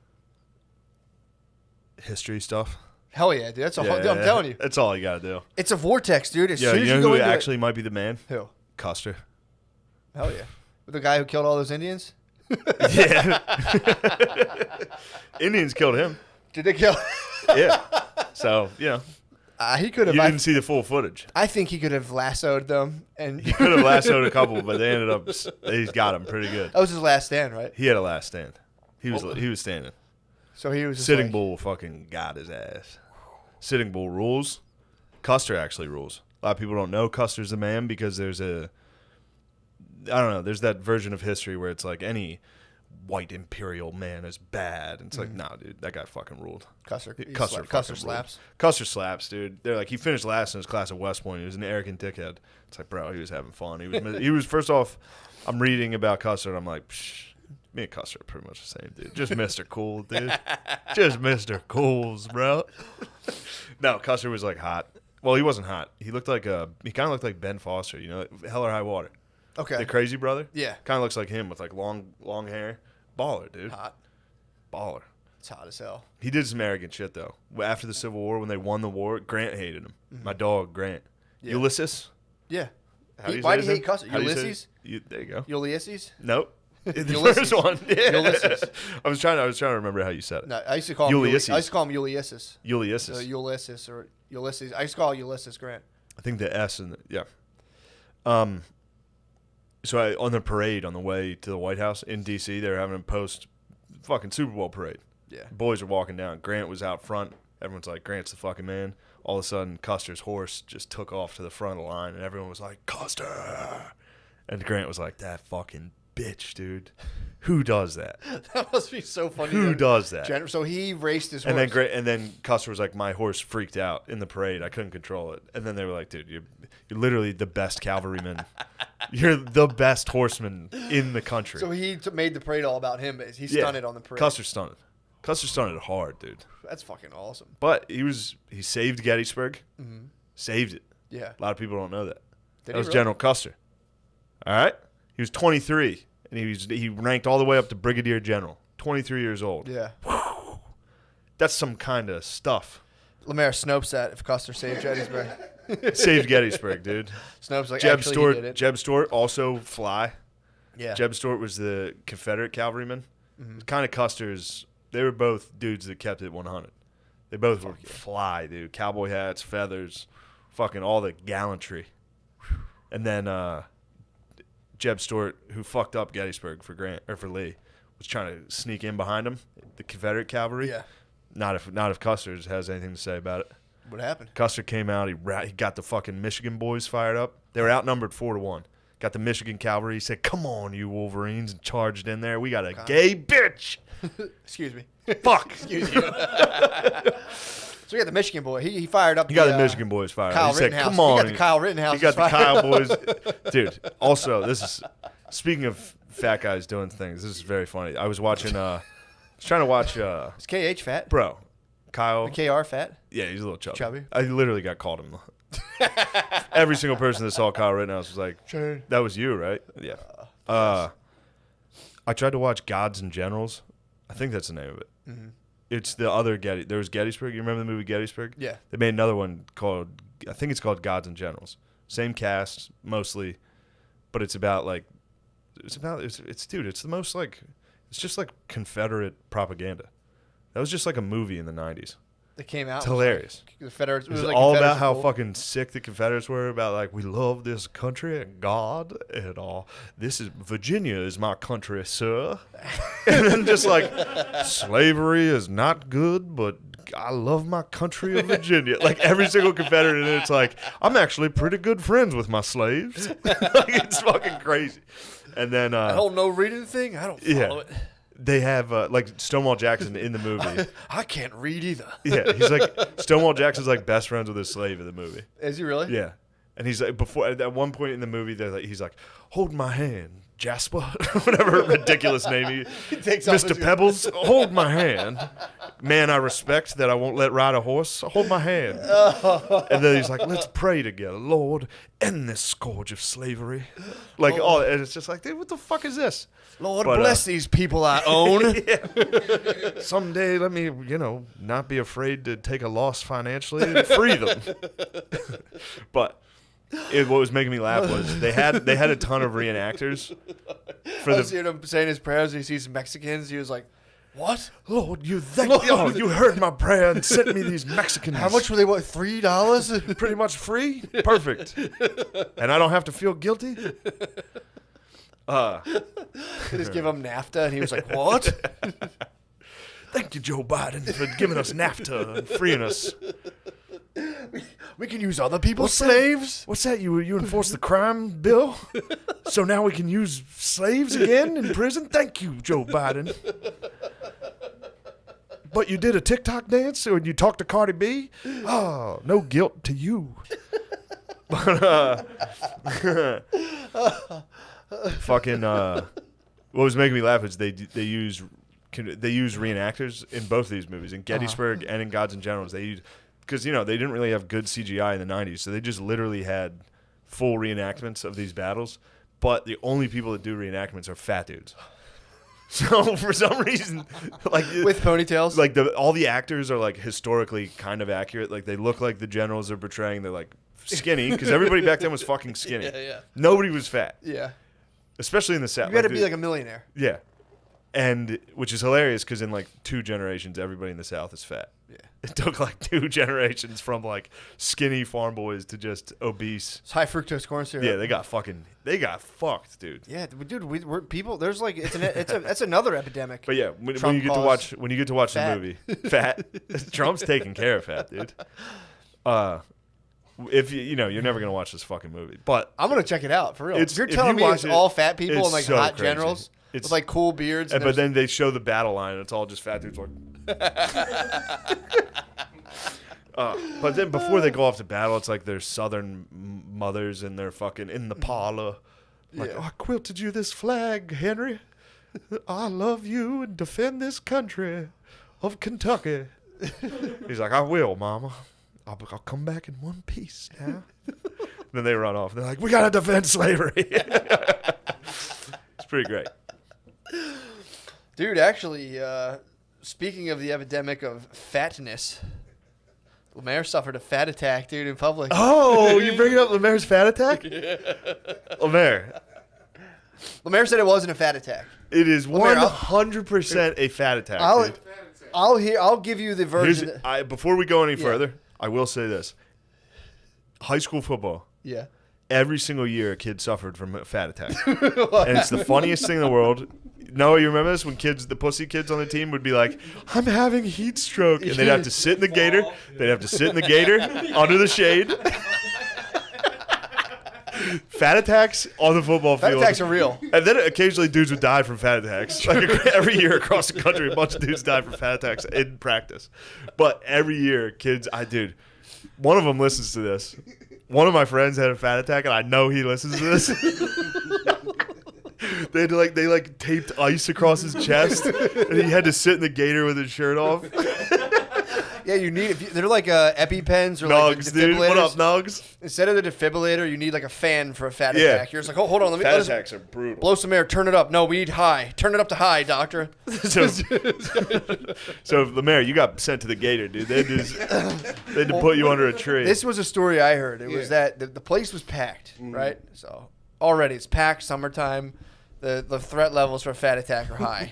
History stuff. Hell yeah, dude. That's a whole. Dude, I'm telling you, That's all you gotta do. it's a vortex, dude. As Yeah, soon as you you know go who into actually might be the man? it, who? Custer. Hell yeah, the guy who killed all those Indians. Yeah. Indians killed him. Did they kill? Yeah. So, you know, He could have. you didn't see the full footage. I think he could have lassoed them, and He could have lassoed a couple, but they ended up, he's got him pretty good. that was his last stand, right? He had a last stand. He was standing. So he was just Sitting like, Bull fucking got his ass. Sitting Bull rules. Custer actually rules. A lot of people don't know Custer's the man because there's there's that version of history where it's like any white imperial man is bad. And it's like, nah, dude, that guy fucking ruled. Custer. Custer Custer fucking slaps. ruled. Custer slaps, dude. They're like, he finished last in his class at West Point. He was an arrogant dickhead. It's like, bro, he was having fun. He was first off, I'm reading about Custer and I'm like, psh, me and Custer are pretty much the same, dude. Just Mr. Cool, dude. Just Mr. Cools, bro. No, Custer was like hot. Well, he wasn't hot. He looked like he kind of looked like Ben Foster, you know, Hell or High Water. Okay. The crazy brother. Yeah. Kind of looks like him with like long hair. Baller, dude. Hot. Baller. It's hot as hell. He did some arrogant shit though. After the Civil War, when they won the war, Grant hated him. My dog, Grant. Yeah. Ulysses. Yeah. How do you Why say do you his hate name? Custer? How do you say Ulysses? there you go. Ulysses? Nope. The Ulysses. first one. Yeah. Ulysses. I was trying to remember how you said it. No, I used to call him Ulysses. I used to call him Ulysses. Ulysses. Ulysses or Ulysses. I used to call Ulysses Grant. I think the S in the, yeah. So on the parade on the way to the White House in D.C., they were having a post fucking Super Bowl parade. Yeah. Boys are walking down. Grant was out front. Everyone's like, Grant's the fucking man. All of a sudden, Custer's horse just took off to the front of the line, and everyone was like, Custer! And Grant was like, that fucking bitch, dude. Who does that? That must be so funny. Who does that? So he raced his horse. And then Custer was like, my horse freaked out in the parade. I couldn't control it. And then they were like, dude, you're literally the best cavalryman. You're the best horseman in the country. So he made the parade all about him. He stunted on the parade. Custer stunted. Custer stunted hard, dude. That's fucking awesome. But he saved Gettysburg. Mm-hmm. Saved it. Yeah. A lot of people don't know that. Did That he was really? General Custer. All right? He was 23, and he ranked all the way up to brigadier general. 23 years old. Yeah. That's some kind of stuff. Lemaire Snopes that if Custer saved Gettysburg. Saved Gettysburg, dude. Snopes like Jeb actually Stuart. he did it. Jeb Stuart also fly. Yeah. Jeb Stuart was the Confederate cavalryman. Mm-hmm. Kind of Custer's. They were both dudes that kept it 100. They both were fly, dude. Cowboy hats, feathers, fucking all the gallantry. And then Jeb Stuart, who fucked up Gettysburg for Grant or for Lee, was trying to sneak in behind him, the Confederate cavalry. Yeah. Not if Custer has anything to say about it. What happened? Custer came out. He got the fucking Michigan boys fired up. They were outnumbered 4-1. Got the Michigan cavalry. He said, "Come on, you Wolverines!" and charged in there. We got a gay bitch. Excuse me. Fuck. Excuse you. So we got the Michigan boy. He fired up. He got the Michigan boys fired Kyle up. He said, Rittenhouse. "Come on." He got the Kyle Rittenhouse. He got the fired. Kyle boys. Dude, also, this is, speaking of fat guys doing things, this is very funny. I was trying to watch, Is KH fat? bro, Kyle. The KR fat? Yeah, he's a little chubby. Chubby? I literally got called him. Every single person that saw Kyle Rittenhouse was like, that was you, right? Yeah. I tried to watch Gods and Generals. I think that's the name of it. Mm-hmm. It's the other there was Gettysburg. You remember the movie Gettysburg? Yeah. They made another one called, I think it's called Gods and Generals. Same cast, mostly, but it's about like, it's the most like, it's just like Confederate propaganda. That was just like a movie in the 90s. that came out. It's hilarious. The Confederates. It It's was like all Confederates about how were cool. fucking sick the Confederates were about, like, we love this country and God and all. This is Virginia is my country, sir. And then just like, slavery is not good, but I love my country of Virginia. Like every single Confederate, and it's like, I'm actually pretty good friends with my slaves. Like, it's fucking crazy. And then I don't know reading thing. I don't follow it. they have like Stonewall Jackson in the movie. I can't read either. Yeah, he's like Stonewall Jackson's like best friends with his slave in the movie. Is he really? Yeah, and he's like before at one point in the movie, they're like, he's like, hold my hand, Jasper, whatever ridiculous name He takes off Mr. his- Pebbles, hold my hand. Man, I respect that I won't let ride a horse. Hold my hand. And then he's like, let's pray together. Lord, end this scourge of slavery. Like, oh, and it's just like, dude, what the fuck is this? Lord But, bless these people I own. Someday, let me, not be afraid to take a loss financially and free them. But what was making me laugh was they had a ton of reenactors for I was the hearing him saying his prayers. He sees Mexicans. He was like, "What? Lord. You heard my prayer and sent me these Mexicans. How much were they? What? $3? Pretty much free. Perfect. And I don't have to feel guilty. They just give him NAFTA, and he was like, "What?" Thank you, Joe Biden, for giving us NAFTA and freeing us. We can use other people's What's that? slaves. What's that? You enforced the crime bill? So now we can use slaves again in prison? Thank you, Joe Biden. But you did a TikTok dance and you talked to Cardi B? Oh, no guilt to you. But, fucking, what was making me laugh is they use reenactors in both of these movies, in Gettysburg and in Gods and Generals. They use, because, they didn't really have good CGI in the 90s, so they just literally had full reenactments of these battles, but the only people that do reenactments are fat dudes. So for some reason, like With ponytails. like all the actors are like historically kind of accurate. Like they look like the generals they're portraying. They're like skinny because everybody back then was fucking skinny. Yeah. Nobody was fat, Yeah. especially in the South. You got to be like a millionaire. yeah, and which is hilarious because in like 2 generations, everybody in the South is fat. Yeah. It took like 2 generations from like skinny farm boys to just obese. It's high fructose corn syrup. Yeah, they got fucked, dude. Yeah, dude, we're people. There's like that's another epidemic. But yeah, when Trump you get to calls watch fat. the movie, fat Trump's taking care of fat, dude. If you're never gonna watch this fucking movie, but I'm gonna check it out for real. It's- If you're if telling you me watch it's it, all fat people it's and like so hot crazy. generals It's- with like cool beards, and but then they show the battle line, and it's all just fat dudes like. But then before they go off to battle, it's like their southern mothers and they're fucking in the parlor. Like, Yeah. oh, I quilted you this flag, Henry. I love you and defend this country of Kentucky. He's like, I will, Mama. I'll come back in one piece now. Then they run off. They're like, we got to defend slavery. It's pretty great. dude, actually, speaking of the epidemic of fatness, Lemaire suffered a fat attack, dude, in public. Oh, you bringing up Lemaire's fat attack? Lemaire. Lemaire said it wasn't a fat attack. It is Lemaire, 100% a fat attack. I'll dude. I'll give you the version. Before we go any Yeah. further, I will say this. High school football, Yeah. every single year a kid suffered from a fat attack. And it's the funniest thing in the world. Noah, you remember this? When the pussy kids on the team would be like, I'm having heat stroke. And they'd have to sit in the gator. They'd have to sit in the gator under the shade. Fat attacks on the football Fat field. attacks are real. And then occasionally dudes would die from fat attacks. Like every year across the country, a bunch of dudes die from fat attacks in practice. But every year, kids, one of them listens to this. One of my friends had a fat attack, and I know he listens to this. They taped ice across his chest, and he had to sit in the gator with his shirt off. Yeah, you need. They're like EpiPens or like Nugs, the dude. What up, defibrillators. Nugs? Instead of the defibrillator, you need like a fan for a fat Yeah. attack. You're just like, oh, hold on, let me Fat let us attacks are brutal. blow some air. Turn it up. No, we need high. Turn it up to high, doctor. So Lemaire, you got sent to the gator, dude. They had to put you under a tree. This was a story I heard. It was that the place was packed, right? So already it's packed, summertime. the threat levels for a fat attack are high.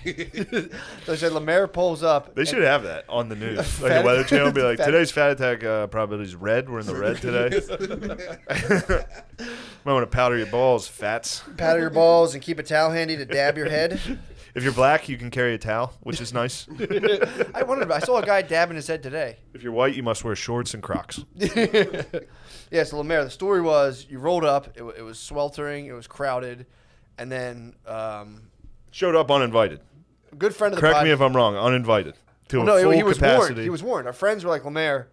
They said Lemaire pulls up. They should have that on the news. Like Fat- the Weather Channel be like, fat- today's fat attack probability is red. We're in the red today. Might want to powder your balls, fats. Powder your balls and keep a towel handy to dab your head. If you're black, you can carry a towel, which is nice. I wondered. I saw a guy dabbing his head today. If you're white, you must wear shorts and Crocs. Yeah, so Lemaire, the story was you rolled up. It was sweltering. It was crowded, and then Showed up uninvited. a good friend of the Correct pod- me if I'm wrong. Uninvited to Well, a no, full he was capacity. warned. He was warned. Our friends were like, Lemaire,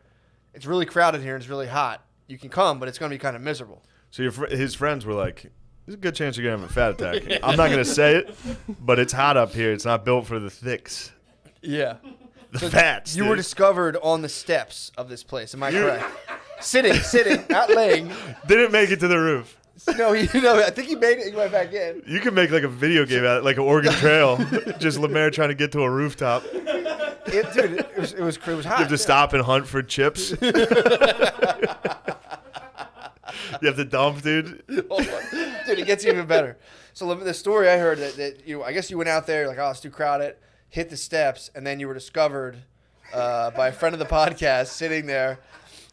it's really crowded here and it's really hot. You can come, but it's going to be kind of miserable. So his friends were like, "There's a good chance you're gonna have a fat attack." I'm not gonna say it, but it's hot up here. It's not built for the thicks, Yeah. the fats. You were dude. discovered on the steps of this place. Am I correct? Sitting, not laying. Didn't make it to the roof. No, I think he made it. He went back in. You can make like a video game out of it, like an Oregon Trail. Just Lemaire trying to get to a rooftop. Dude, it was hot. You have to stop and hunt for chips. You have to dump, dude. Dude, it gets even better. So the story I heard that I guess you went out there like, oh, it's too crowded, hit the steps, and then you were discovered by a friend of the podcast sitting there.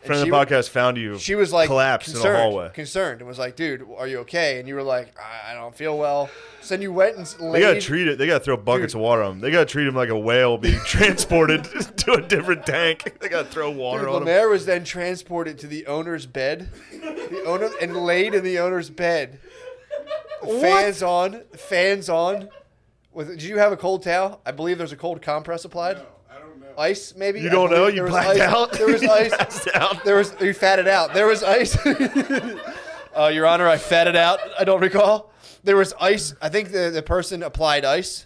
And Friend of the podcast found you. She was like collapsed in the hallway. concerned, and was like, "Dude, are you okay?" And you were like, "I don't feel well." So then you went and They laid. gotta treat it. They gotta throw buckets of water on him. They gotta treat him like a whale being transported to a different tank. They gotta throw water Dude, on him. Lemaire was then transported to the owner's bed, and laid in the owner's bed. Fans on. Did you have a cold towel? I believe there's a cold compress applied. No, I don't know. Ice, maybe. You I don't know? believe You there was blacked ice. out? There was You ice. passed out? You fatted out. There was ice. Your Honor, I fatted out. I don't recall. There was ice. I think the person applied ice,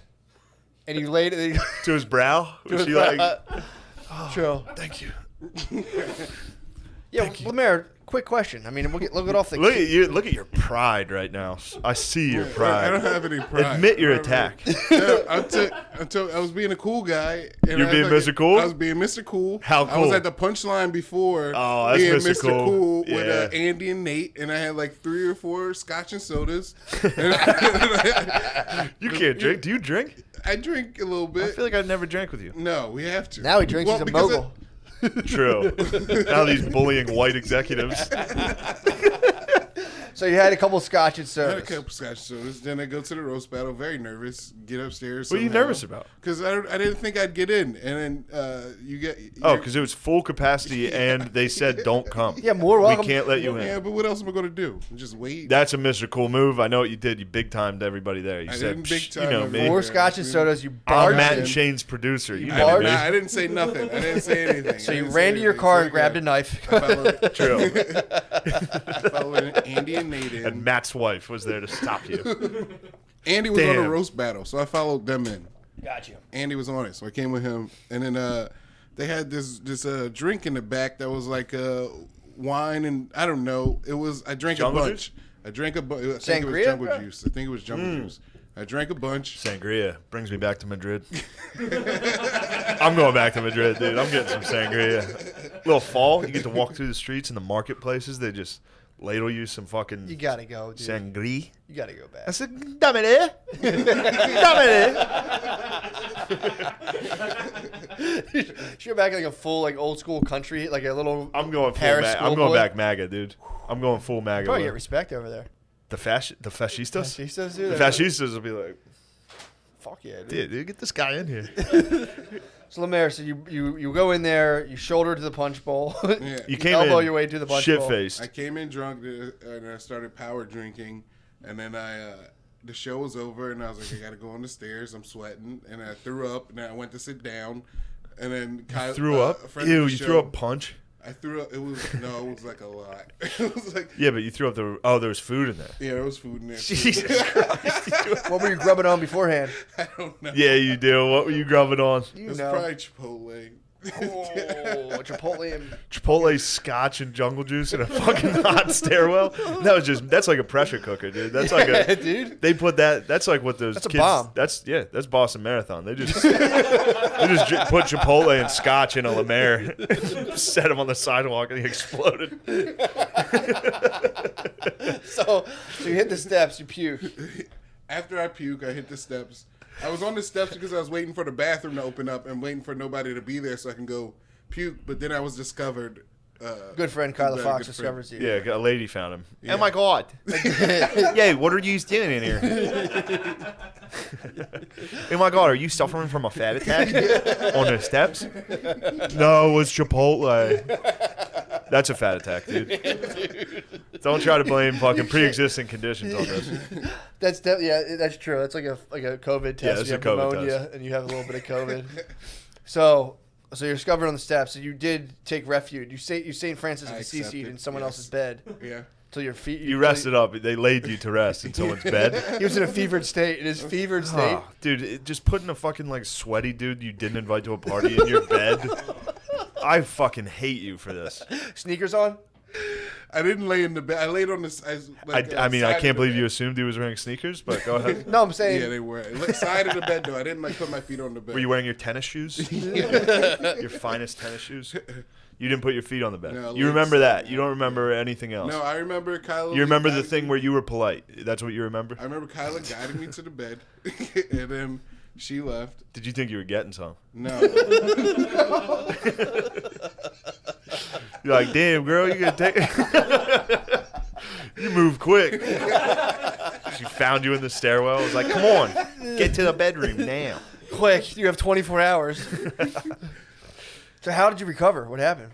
and you laid it. To his brow. Was she like, True. thank you. Yeah, Lemaire. Quick question. I mean, we'll get off the. Look at you. Look at your pride right now. I see your I don't pride. have any pride. Admit your I don't attack. No, I was being a cool guy. And You're I being fucking- Mr. Cool? I was being Mr. Cool. How I was cool? at the punchline before. Oh, that's being Mr. Cool. with Yeah. Andy and Nate, and I had like 3 or 4 scotch and sodas. You can't drink. Do you drink? I drink a little I bit. feel like I've never drank with you. No, we have to. Now he drinks. Well, He's a because mogul. True. Now these bullying white executives. So you had a couple scotch and I had a sodas. couple scotch sodas. Then I go to the roast battle, very nervous. Get upstairs. What are you nervous about? Because I didn't think I'd get in, and then you get. Oh, because it was full capacity and they said don't come. Yeah, more welcome. We can't let you in. Yeah, but what else am I going to do? Just wait. That's a Mr. Cool move. I know what you did. You big timed everybody there. You I said, didn't big "Psh, you time know everybody. me. Four scotch and sodas. You I'm barged Matt in. and Shane's producer. You I- know barged- me. I didn't say nothing. I didn't say anything. So I you didn't ran say to your anything. car So, and grabbed yeah. a knife. I followed, True. I followed Andy and Nate in. And Matt's wife was there to stop you. Andy was on a Damn. roast battle, so I followed them in. Got you. Andy was on it, so I came with him. And then they had this drink in the back that was like wine and I don't know. It was I drank Jungle a bunch. juice? I drank a bunch. I think it was Sangria, jungle bro? juice. I think it was jungle juice. I drank a bunch. Sangria brings me back to Madrid. I'm going back to Madrid, dude. I'm getting some sangria. Little fall, you get to walk through the streets and the marketplaces. They just ladle you some fucking You gotta go, dude. sangria. You gotta go back. I said, dámele. You're back like a full like old school country, like a little. I'm going full Paris I'm going schoolboy. back MAGA, dude. I'm going full MAGA. Probably get bro. respect over there. The fascistas? Fascistas, dude. The fascistas will be like, Fuck yeah, dude. dude, get this guy in here. So Lemaire, so you go in there, you shoulder to the punch bowl, Yeah. You came elbow in your way to the punch shit bowl. faced. I came in drunk and I started power drinking, and then the show was over and I was like, I gotta go on the stairs. I'm sweating, and I threw up, and then I went to sit down, and then Kyle, Threw up? a friend of Ew, the you show- threw up punch? I threw up. It was like a lot. It was like Yeah, but you threw up there was food in there. yeah, there was food in there. too. Jesus Christ. What were you grubbing on beforehand? I don't know. Yeah, you do. What were you grubbing on? It You was know. probably Chipotle. Oh, Chipotle and Chipotle scotch and jungle juice in a fucking hot stairwell. That's like a pressure cooker, dude. That's like yeah, a dude. they put that's like what those That's a kids. bomb. That's Boston Marathon. They just put Chipotle and scotch in a Lemaire, set him on the sidewalk, and he exploded. So you hit the steps, you puke. After I puke, I hit the steps. I was on the steps because I was waiting for the bathroom to open up and waiting for nobody to be there so I can go puke. But then I was discovered. Good friend Kyla Fox discovers you. Yeah, a lady found him. Yeah. Oh my god! Yeah, what are you doing in here? Oh my god, are you suffering from a fat attack on the steps? No, it's Chipotle. That's a fat attack, dude. Don't try to blame fucking pre-existing conditions on this. That's that's true. That's like a COVID test. Yeah, it's you a have COVID pneumonia test. and you have a little bit of COVID. So you're discovered on the steps. So you did take refuge. You St. Francis of I Assisi accepted, in someone yes. else's bed Yeah. till your feet. You rested up. They laid you to rest in someone's bed. He was in a fevered state. In his fevered state. Oh, dude, just putting a fucking like sweaty dude you didn't invite to a party in your bed. I fucking hate you for this. Sneakers on. I didn't lay in the bed. I laid on this. I mean, I can't believe you assumed he was wearing sneakers, but go ahead. No, I'm saying. Yeah, they were. Side of the bed, though. I didn't put my feet on the bed. Were you wearing your tennis shoes? Your finest tennis shoes? You didn't put your feet on the bed. No, You remember that. You don't remember anything else. No, I remember Kyla. You remember the guiding thing me- where you were polite. That's what you remember? I remember Kyla guiding me to the bed, and then she left. Did you think you were getting some? No. You're like, damn, girl, you gonna take You move quick. She found you in the stairwell. Was like, come on, get to the bedroom now. Quick, you have 24 hours. So how did you recover? What happened?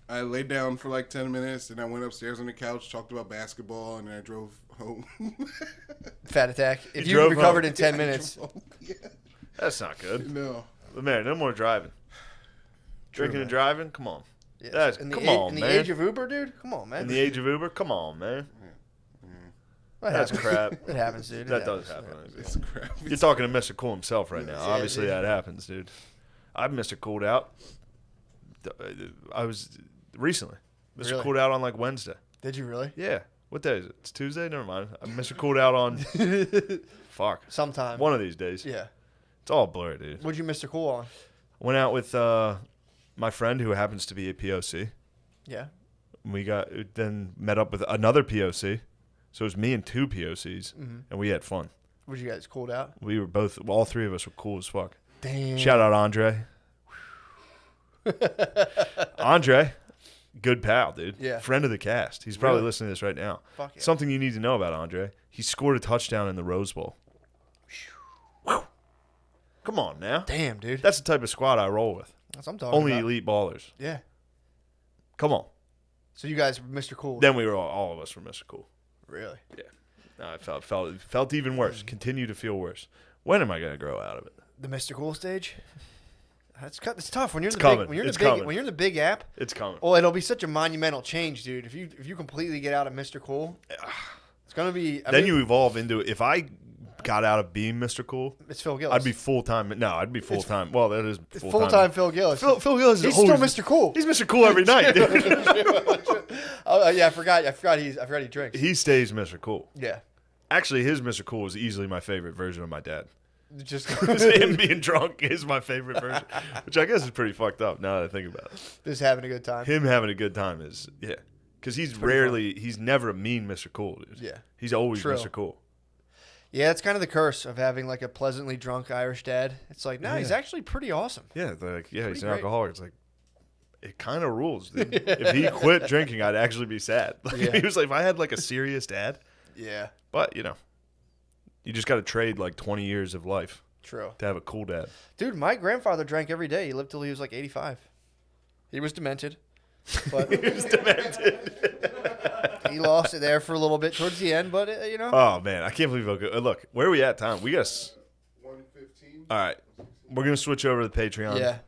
I laid down for like 10 minutes, and I went upstairs on the couch, talked about basketball, and then I drove home. Fat attack. If you drove recovered home. in 10 I minutes. drove home. Yeah. That's not good. No. But man, no more driving. Drinking and driving? Come on. Yeah. That's in the come a- on, in the man. age of Uber, dude? Come on, man. In the age of Uber? Come on, man. That That's happens. crap. It happens, dude. It That does happens. happen. It's crap. You're talking to Mr. Cool himself right now. Yeah, Obviously, dude. that happens, dude. I've Mr. Cooled out. I was recently. Mr. Really? Cooled out on like Wednesday. Did you really? Yeah. What day is it? It's Tuesday? Never mind. I Mr. Cooled out on. Fuck. Sometime. One of these days. Yeah. It's all blurry, dude. What'd you Mr. Cool on? Went out with my friend who happens to be a POC. Yeah. We then met up with another POC. So it was me and two POCs, Mm-hmm. and we had fun. What'd you guys cooled out? We were all three of us were cool as fuck. Damn. Shout out Andre. Andre, good pal, dude. Yeah. Friend of the cast. He's probably Really? listening to this right now. Fuck yeah. Something you need to know about Andre. He scored a touchdown in the Rose Bowl. Whew. Come on now. Damn, dude. That's the type of squad I roll with. That's what I'm talking Only about. elite ballers. Yeah. Come on. So you guys were Mr. Cool. Then we were all of us were Mr. Cool. Really? Yeah. No, I felt even worse. Continue to feel worse. When am I going to grow out of it? The Mr. Cool stage? It's tough when you're in It's the coming. big when you're in It's the big coming. when you're in the big app. It's coming. Well, it'll be such a monumental change, dude. If you completely get out of Mr. Cool, it's gonna be. Then you evolve into if I got out of being Mr. Cool, It's Phil Gillis. I'd be full time. No, I'd be full time. Well, that is It's full full-time Phil Gillis. Phil Gillis is He's still always- Mr. Cool. He's Mr. Cool every night, dude. Oh yeah, I forgot he drinks. He stays Mr. Cool. Yeah. Actually, his Mr. Cool is easily my favorite version of my dad. Just Him being drunk is my favorite version, which I guess is pretty fucked up now that I think about it. just having a good time. Him having a good time is, yeah. Because he's never a mean Mr. Cool, dude. Yeah. He's always True. Mr. Cool. Yeah, it's kind of the curse of having like a pleasantly drunk Irish dad. It's like, no, he's actually pretty awesome. Yeah, he's an great. alcoholic. It's like, it kind of rules, dude. If he quit drinking, I'd actually be sad. Like, Yeah. He was like, if I had like a serious dad, Yeah. but you just got to trade like 20 years of life True. to have a cool dad. Dude, my grandfather drank every day. He lived till he was like 85. He was demented. But He was demented. he lost it there for a little bit towards the end, but Oh man, I can't believe look, where are we at time? We got 1:15. all right. We're gonna switch over to the Patreon. yeah.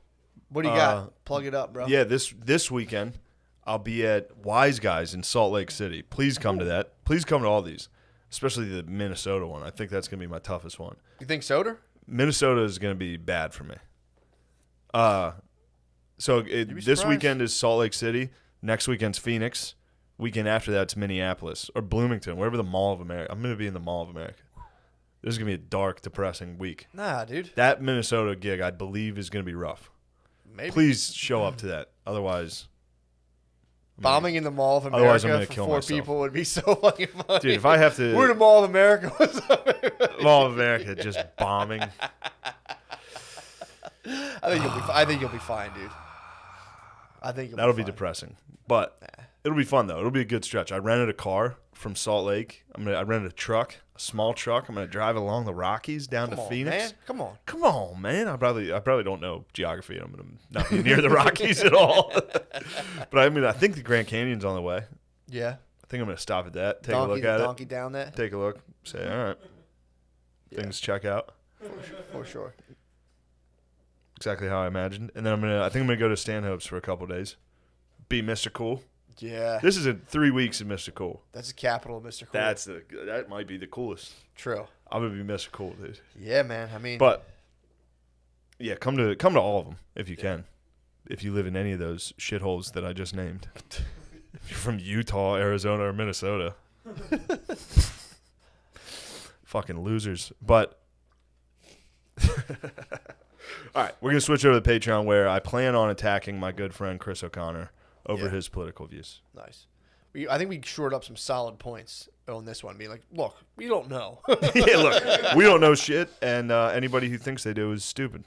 What do you got? Plug it up, bro. Yeah, this weekend I'll be at Wise Guys in Salt Lake City. Please come to that. Please come to all these, especially the Minnesota one. I think that's gonna be my toughest one. You think Soder? Minnesota is gonna be bad for me. So be this surprised. weekend is Salt Lake City. Next weekend's Phoenix. Weekend after that's Minneapolis or Bloomington, wherever the Mall of America. I'm gonna be in the Mall of America. This is gonna be a dark, depressing week. Nah, dude. That Minnesota gig, I believe, is gonna be rough. Maybe. Please show up to that. Otherwise, Bombing in the Mall of Otherwise, I'm America gonna for kill 4 myself. people would be so fucking funny. Dude, if I have to, We're in the Mall of America. What's up? Mall of America just bombing. I think you'll be fine, dude. I think That'll be fine. depressing, but it'll be fun though. It'll be a good stretch. I rented a car from Salt Lake. I rented a truck, a small truck. I'm gonna drive along the Rockies down Come to on, Phoenix. man. Come on. Come on, man. I probably don't know geography. I'm gonna not be near the Rockies at all. But I mean, I think the Grand Canyon's on the way. Yeah. I think I'm gonna stop at that. Take Donkey, a look at donkey down that. it. Take a look. Say, all right. Things check out For sure. exactly how I imagined. And then I think I'm gonna go to Stanhope's for a couple days. Be Mr. Cool. Yeah. This is 3 weeks of Mr. Cool. That's the capital of Mr. Cool. That might be the coolest. True. I'm gonna be Mr. Cool, dude. Yeah, man. I mean, But yeah, come to all of them if you can. If you live in any of those shitholes that I just named. If you're from Utah, Arizona, or Minnesota. Fucking losers. But all right, we're gonna switch over to the Patreon where I plan on attacking my good friend Chris O'Connor over his political views. nice. I think we shored up some solid points on this one. Being like, look, we don't know. Yeah, look, we don't know shit, and anybody who thinks they do is stupid.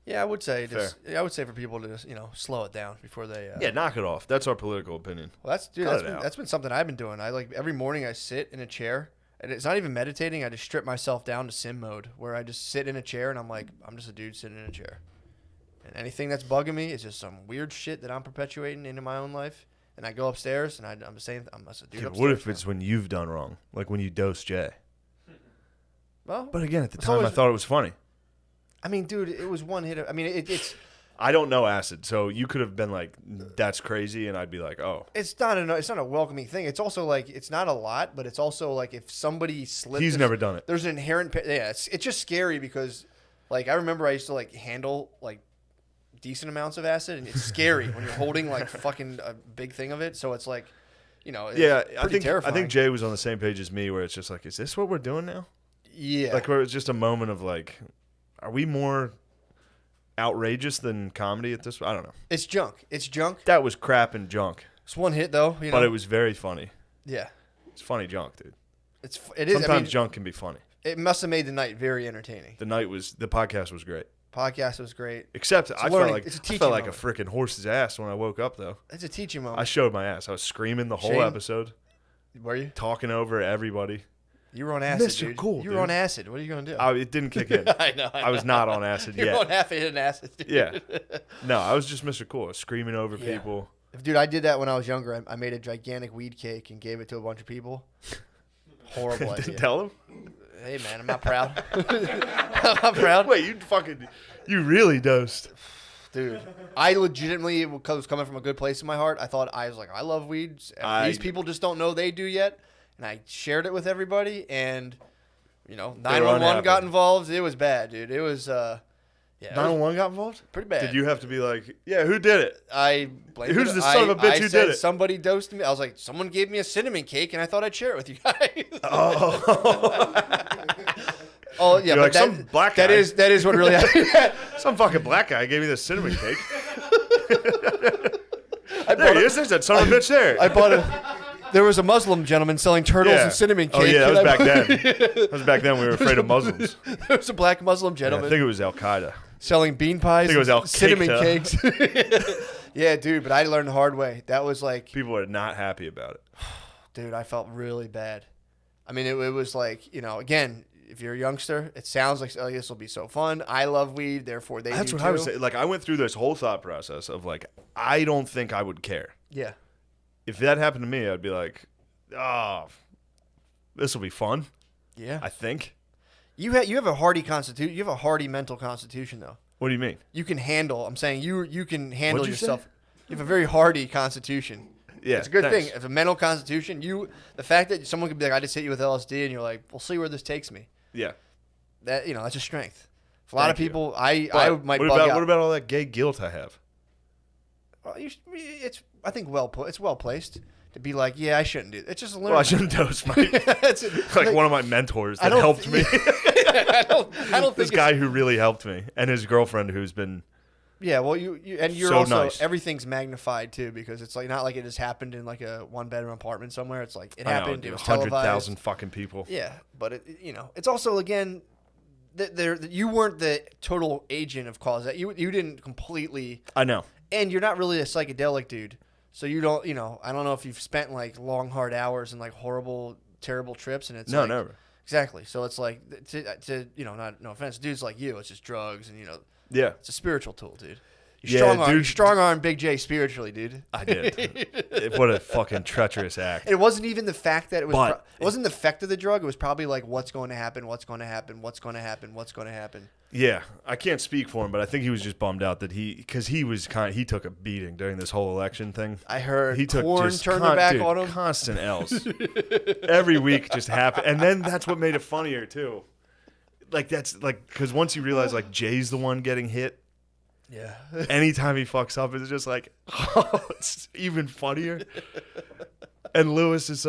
Yeah, I would say for people to just, slow it down before they. Yeah, knock it off. That's our political opinion. Well, Cut it out. that's been something I've been doing. I like every morning I sit in a chair, and it's not even meditating. I just strip myself down to sim mode, where I just sit in a chair and I'm like, I'm just a dude sitting in a chair, and anything that's bugging me is just some weird shit that I'm perpetuating into my own life. And I go upstairs and I'm saying I'm just a dude Yeah, upstairs. what if now. it's when you've done wrong, like when you dose Jay? Well, But again, at the It's time, I always- thought it was funny. I mean, dude, it was one hit. I mean, it's I don't know acid, so you could have been like, "That's crazy," and I'd be like, "Oh, it's not a welcoming thing. It's also like it's not a lot, but it's also like if somebody slips. he's never done it." There's an inherent. It's just scary because, like, I remember I used to like handle like decent amounts of acid, and it's scary when you're holding like fucking a big thing of it. So it's like, it's Yeah, I pretty terrifying. think Jay was on the same page as me, where it's just like, "Is this what we're doing now?" Yeah, Like, where it's just a moment of like, "Are we more outrageous than comedy at this?" I don't know. it's junk. It's junk. That was crap and junk, It's one hit though. but it was very funny. yeah. It's funny junk, dude. It is. Sometimes I mean, junk can be funny. it must have made the night very entertaining. The podcast was great. Podcast was great. Except I learning- felt like it's a I teaching felt like a moment. freaking horse's ass when I woke up though. It's a teaching I moment. showed my ass. I was screaming the whole Shane? episode, Were you? talking over everybody. You were on acid, Mr. dude. Cool, you were dude. on acid. What are you gonna do? It didn't kick in. I know. I was not on acid You're yet. on half a hit acid, dude. Yeah. No, I was just Mr. Cool. I was screaming over Yeah. people. Dude, I did that when I was younger. I made a gigantic weed cake and gave it to a bunch of people. Horrible idea. Tell them. Hey, man, I'm not proud. I'm not proud. Wait, you really dosed. Dude, I legitimately, because it was coming from a good place in my heart, I was like, I love weeds. These people just don't know they do yet. And I shared it with everybody, and, 911 unhappy. got involved. It was bad, dude. It was, it was 911 got involved? pretty bad. Did you have to be like, yeah, who did it? I blamed Who's it. the son of a bitch I who said did it? Somebody dosed me. I was like, someone gave me a cinnamon cake, and I thought I'd share it with you guys. Oh, yeah, You're but like, some black that guy. is what really happened. Some fucking black guy gave me this cinnamon cake. I There bought he a- is. There's that son of a bitch there. I bought there was a Muslim gentleman selling turtles and cinnamon cake. Oh, yeah, that and was I back bought- then. That was back then. We were afraid of Muslims. There was a black Muslim Yeah, I gentleman think it was Al Qaeda. selling bean pies. I think it was Al and cinnamon Qaeda. cakes. Yeah, dude, but I learned the hard way. That was like, People are not happy about it. dude, I felt really bad. I mean, it was like, again, if you're a youngster, it sounds like, oh, this will be so fun. I love weed, therefore they That's do what too. I was saying. Like, I went through this whole thought process of like, I don't think I would care. Yeah. If that happened to me, I'd be like, oh, this will be fun. Yeah. I think. You have a hardy constitution. You have a hardy mental constitution, though. What do you mean? You can handle. I'm saying you can handle What'd you say? yourself. You have a very hardy constitution. Yeah, It's a good thanks. thing. It's a mental constitution. The fact that someone could be like, I just hit you with LSD, and you're like, we'll see where this takes me. Yeah. That's a strength. For a lot of Thank you. people, I But might what bug about out. what about all that gay guilt I have? Well, it's I think it's well placed to be like, yeah, I shouldn't do it. It's just a Well, I learning. shouldn't dose my It's like one of my mentors I that don't- helped me. I don't This think guy who really helped me, and his girlfriend who's been Yeah, well, you're So also nice. everything's magnified too because it's like not like it just happened in like a 1-bedroom apartment somewhere. It's like it happened. It was 100,000 televised. fucking people. Yeah, but it's also again, you weren't the total agent of cause. That you didn't completely, I know. and you're not really a psychedelic dude. So you don't, I don't know if you've spent like long hard hours and like horrible, terrible trips, and it's No, like, never. Exactly. So it's like to not no offense, dudes like you, it's just drugs and Yeah, it's a spiritual tool, dude. Yeah, dude. Strong arm Big J spiritually, dude. I did. What a fucking treacherous act. It wasn't even the fact that it was. But- It wasn't the effect of the drug. It was probably like, what's going to happen? What's going to happen? What's going to happen? What's going to happen? Yeah, I can't speak for him, but I think he was just bummed out that he took a beating during this whole election thing. I heard He took porn just turned their back on him. constant L's. Every week just happened, and then that's what made it funnier too. Like that's like because once you realize like Jay's the one getting hit, Yeah. anytime he fucks up, it's just like it's even funnier. And Lewis is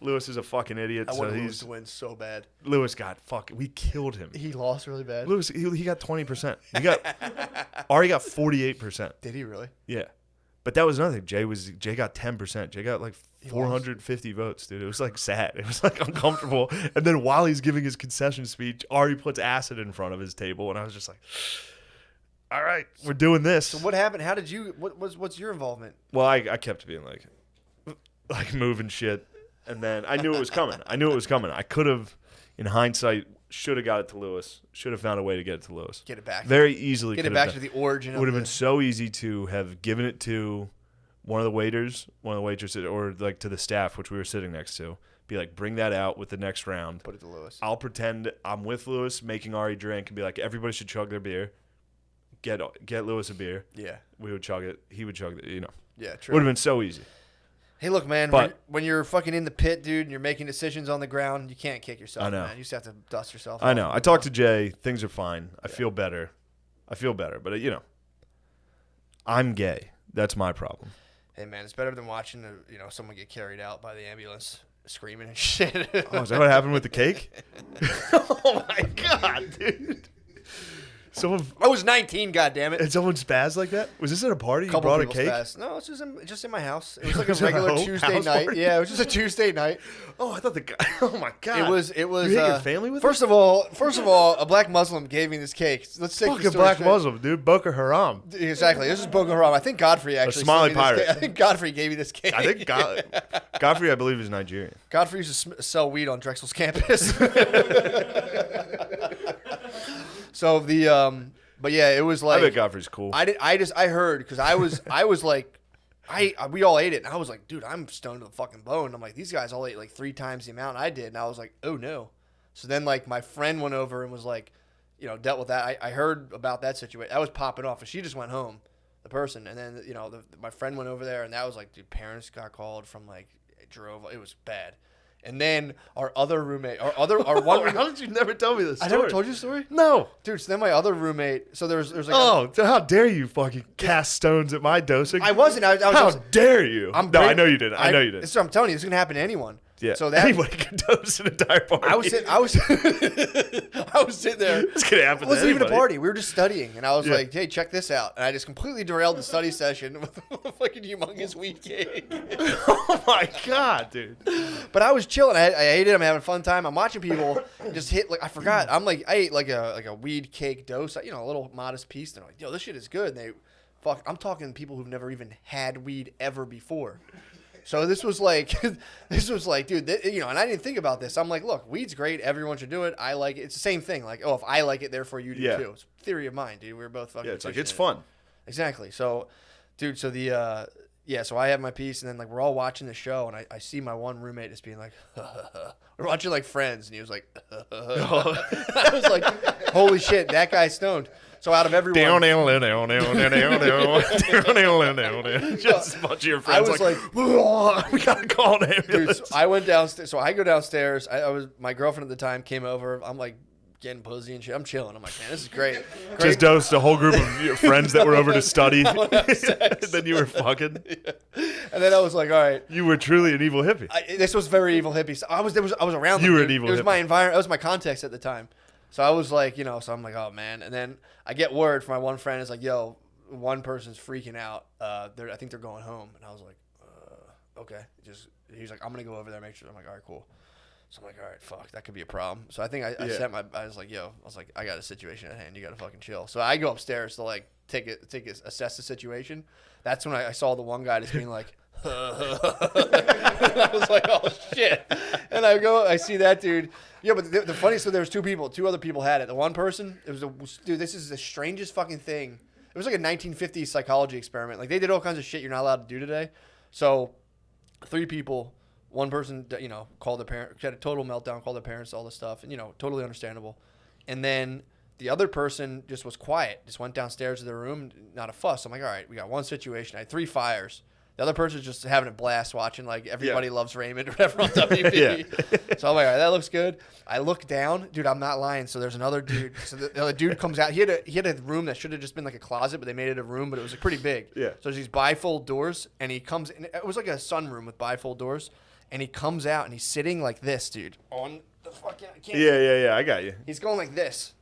Lewis is a fucking idiot. I So wanted Lewis to win so bad. Lewis got fucking. We killed him. He lost really bad. Lewis he got 20%. Ari got 48%. Did he really? Yeah. But that was another thing. Jay got 10%. Jay got like He 450 votes, dude. It was like sad. It was like uncomfortable. And then while he's giving his concession speech, Ari puts acid in front of his table, and I was just like, "All right, we're doing this." So what happened? How did you? What's your involvement? Well, I kept being like moving shit, and then I knew it was coming. I could have, in hindsight, should have got it to Lewis. Should have found a way to get it to Lewis. Get it back. Very easily. Get it could have back done. to the origin. It would have of been so easy to have given it to one of the waiters, one of the waitresses, or like to the staff, which we were sitting next to. Be like, bring that out with the next round. Put it to Lewis. I'll pretend I'm with Lewis, making Ari drink, and be like, everybody should chug their beer. Get Lewis a beer. Yeah. We would chug it. He would chug it. Yeah. Would True. have been so easy. Hey, look, man. But- when you're fucking in the pit, dude, and you're making decisions on the ground, you can't kick yourself. I know. Man. You just have to dust yourself. I off. know. I talked to Jay. Things are fine. I feel better. But I'm gay. That's my problem. Hey, man, it's better than watching someone get carried out by the ambulance screaming and shit. Oh, is that what happened with the cake? Oh my god, dude! Someone I was 19, goddammit. and someone spazzed like that. Was this at a party? You Couple brought a people cake? spazzed. No, it's just in my house. It was like a Was it a regular home Tuesday house night. party? Yeah, it was just a Tuesday night. Oh, I thought the guy. Oh my god! It was. You hit your family with first of all, a black Muslim gave me this cake. Let's take the fucking story black straight. Muslim, dude. Boko Haram. Exactly. This is Boko Haram. I think Godfrey actually. Somali sent me this pirate. cake. I think Godfrey gave me this cake. I think Godfrey, I believe, is Nigerian. Godfrey used to sell weed on Drexel's campus. So but yeah, it was I like bet Godfrey's cool. I heard because I was like, we all ate it, and I was like, dude, I'm stoned to the fucking bone. I'm like, these guys all ate like 3 times the amount I did, and I was like, oh no. So then like my friend went over and was like, dealt with that. I heard about that situation. I was popping off, and she just went home, the person, and then my friend went over there, and that was like, dude, parents got called from like drove. It was bad. And then our other roommate, our one roommate, How did you never tell me this I story? never told you the story? No. Dude, so then my other roommate, so there's like Oh, how dare you fucking cast stones at my dosing? I wasn't. I How was dare you? I'm No, I great- know you didn't. I know you didn't. So I'm telling you, this is gonna happen to anyone. Yeah. So that anybody could dose an entire party. I was sitting there. It's gonna happen It wasn't to even a anybody. party. We were just studying, and I was Yeah. like, "Hey, check this out!" And I just completely derailed the study session with a fucking humongous weed cake. Oh my god, dude. But I was chilling. I ate it. I'm having a fun time. I'm watching people just hit. Like I forgot. I ate like a weed cake dose. A little modest piece. They're like, "Yo, this shit is good." And I'm talking people who've never even had weed ever before. So this was like, dude, and I didn't think about this. I'm like, look, weed's great. Everyone should do it. I like it. It's the same thing. Like, oh, if I like it, therefore you do Yeah. too. It's a theory of mine, dude. We were both fucking. Yeah, it's like pushing it's it. fun. Exactly. So, dude, so so I have my piece, and then like we're all watching the show, and I see my one roommate just being like, we're watching like Friends, and he was like, I was like, holy shit, that guy's stoned. So out of everyone, just a bunch of your friends was we gotta call an ambulance. dude, so I went downstairs. So I go downstairs. My girlfriend at the time came over. I'm like getting pussy and shit. I'm chilling. I'm like, man, this is great. Just dosed a whole group of your friends that were over to study. Then you were fucking. And then I was like, all right. You were truly an evil hippie. This was very evil hippie. So I was around. You them, were dude. an evil It was hippie. my environment. It was my context at the time. So I was like, so I'm like, oh man. And then I get word from my one friend. It's like, yo, one person's freaking out. I think they're going home, and I was like, okay. He's like, I'm gonna go over there, make sure. I'm like, all right, cool. So I'm like, all right, fuck, that could be a problem. So I think I was like, I got a situation at hand. You gotta fucking chill. So I go upstairs to like assess the situation. That's when I saw the one guy just being like, I was like, oh shit. And I see that dude. Yeah, but the funniest thing, there was two other people had it. The one person, dude, this is the strangest fucking thing. It was like a 1950s psychology experiment. Like they did all kinds of shit you're not allowed to do today. So 3 people. One person, called their parents, had a total meltdown, called their parents, all this stuff, and, totally understandable. And then the other person just was quiet, just went downstairs to their room, not a fuss. I'm like, all right, we got one situation. I had 3 fires. The other person's just having a blast watching, like, Everybody Loves Raymond or whatever on WB. So I'm like, all right, that looks good. I look down. Dude, I'm not lying. So there's another dude. So the other dude comes out. He had a room that should have just been like a closet, but they made it a room, but it was like, pretty big. Yeah. So there's these bifold doors, and he comes in. It was like a sunroom with bifold doors. And he comes out, and he's sitting like this, dude. On the fucking... Yeah, I got you. He's going like this.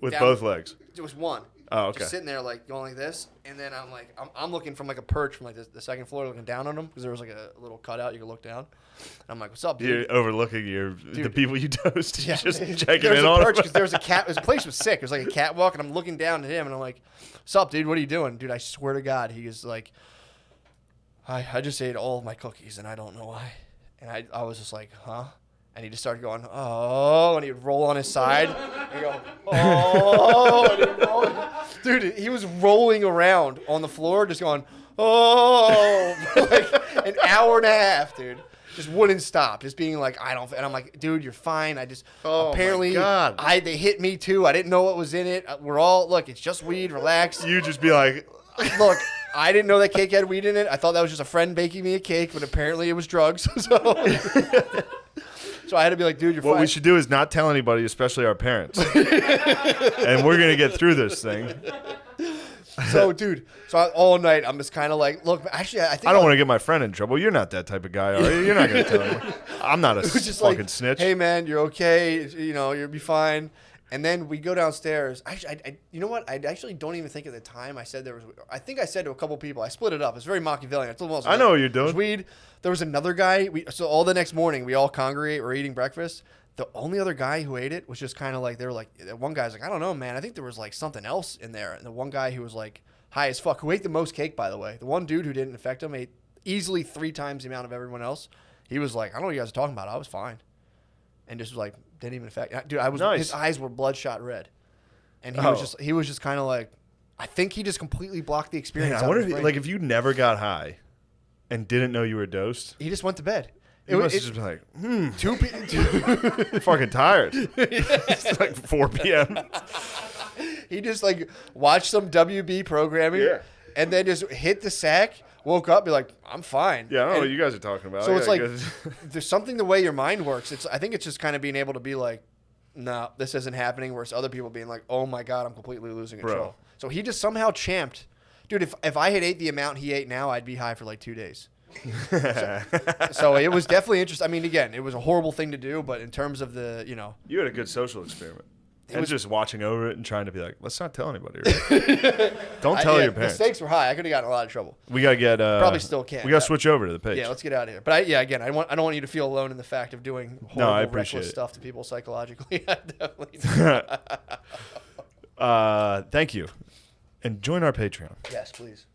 With both legs? It was one. Oh, okay. Just sitting there, like, going like this. And then I'm like... I'm looking from, like, a perch from, like, the second floor, looking down on him. Because there was, like, a little cutout you could look down. And I'm like, what's up, dude? You're overlooking the people you dosed. Yeah. Just checking There was in a on perch them. because there was a cat... His place was sick. It was like a catwalk, and I'm looking down at him, and I'm like, what's up, dude? What are you doing? Dude, I swear to God, he is like... I just ate all of my cookies, and I don't know why. And I was just like, huh? And he just started going, oh, and he would roll on his side. And he'd go, oh, and he'd roll. Dude, he was rolling around on the floor, just going, oh, for like an hour and a half, dude. Just wouldn't stop, just being like, and I'm like, dude, you're fine. Apparently, my God. They hit me too. I didn't know what was in it. Look, it's just weed, relax. You just be like, Look, I didn't know that cake had weed in it. I thought that was just a friend baking me a cake, but apparently it was drugs. So I had to be like, dude, you're fine. what we should do is not tell anybody, especially our parents. And we're going to get through this thing. So, dude, all night I'm just kind of like, look, actually, I think I don't want to get my friend in trouble. You're not that type of guy, are you? You're not going to tell him. I'm not a it was just fucking like, snitch. hey, man, you're okay. You'll be fine. And then we go downstairs. Actually, you know what? I actually don't even think at the time I said there was. I think I said to a couple people. I split it up. It's very Machiavellian. I told them I know what you're There was doing. weed. There was another guy. So all the next morning, we all congregate. We're eating breakfast. The only other guy who ate it was just kind of like, they were like, one guy's like, I don't know, man. I think there was like something else in there. And the one guy who was like high as fuck, who ate the most cake, by the way. The one dude who didn't affect him ate easily 3 times the amount of everyone else. He was like, I don't know what you guys are talking about. I was fine. And just was like, didn't even affect. Dude, Nice. His eyes were bloodshot red. And he was just kind of like, I think he just completely blocked the experience. Man, I wonder if you never got high and didn't know you were dosed. He just went to bed. You must have just been like, 2 p.m. I'm fucking tired. It's like 4 p.m. He just like watched some WB programming, and then just hit the sack. Woke up, be like, I'm fine. Yeah, I don't know what you guys are talking about. So it's like, there's something the way your mind works. I think it's just kind of being able to be like, no, this isn't happening. Whereas other people being like, oh my God, I'm completely losing control. So he just somehow champed. Dude, if I had ate the amount he ate now, I'd be high for like 2 days. So it was definitely interesting. I mean, again, it was a horrible thing to do, but in terms of the, You had a good social experiment. And just watching over it and trying to be like, let's not tell anybody. Don't tell your parents. The stakes were high. I could have gotten a lot of trouble. We got to get... Probably still can. We got to switch over to the page. Yeah, let's get out of here. But again, I don't want you to feel alone in the fact of doing horrible, reckless stuff to people psychologically. I definitely thank you. And join our Patreon. Yes, please.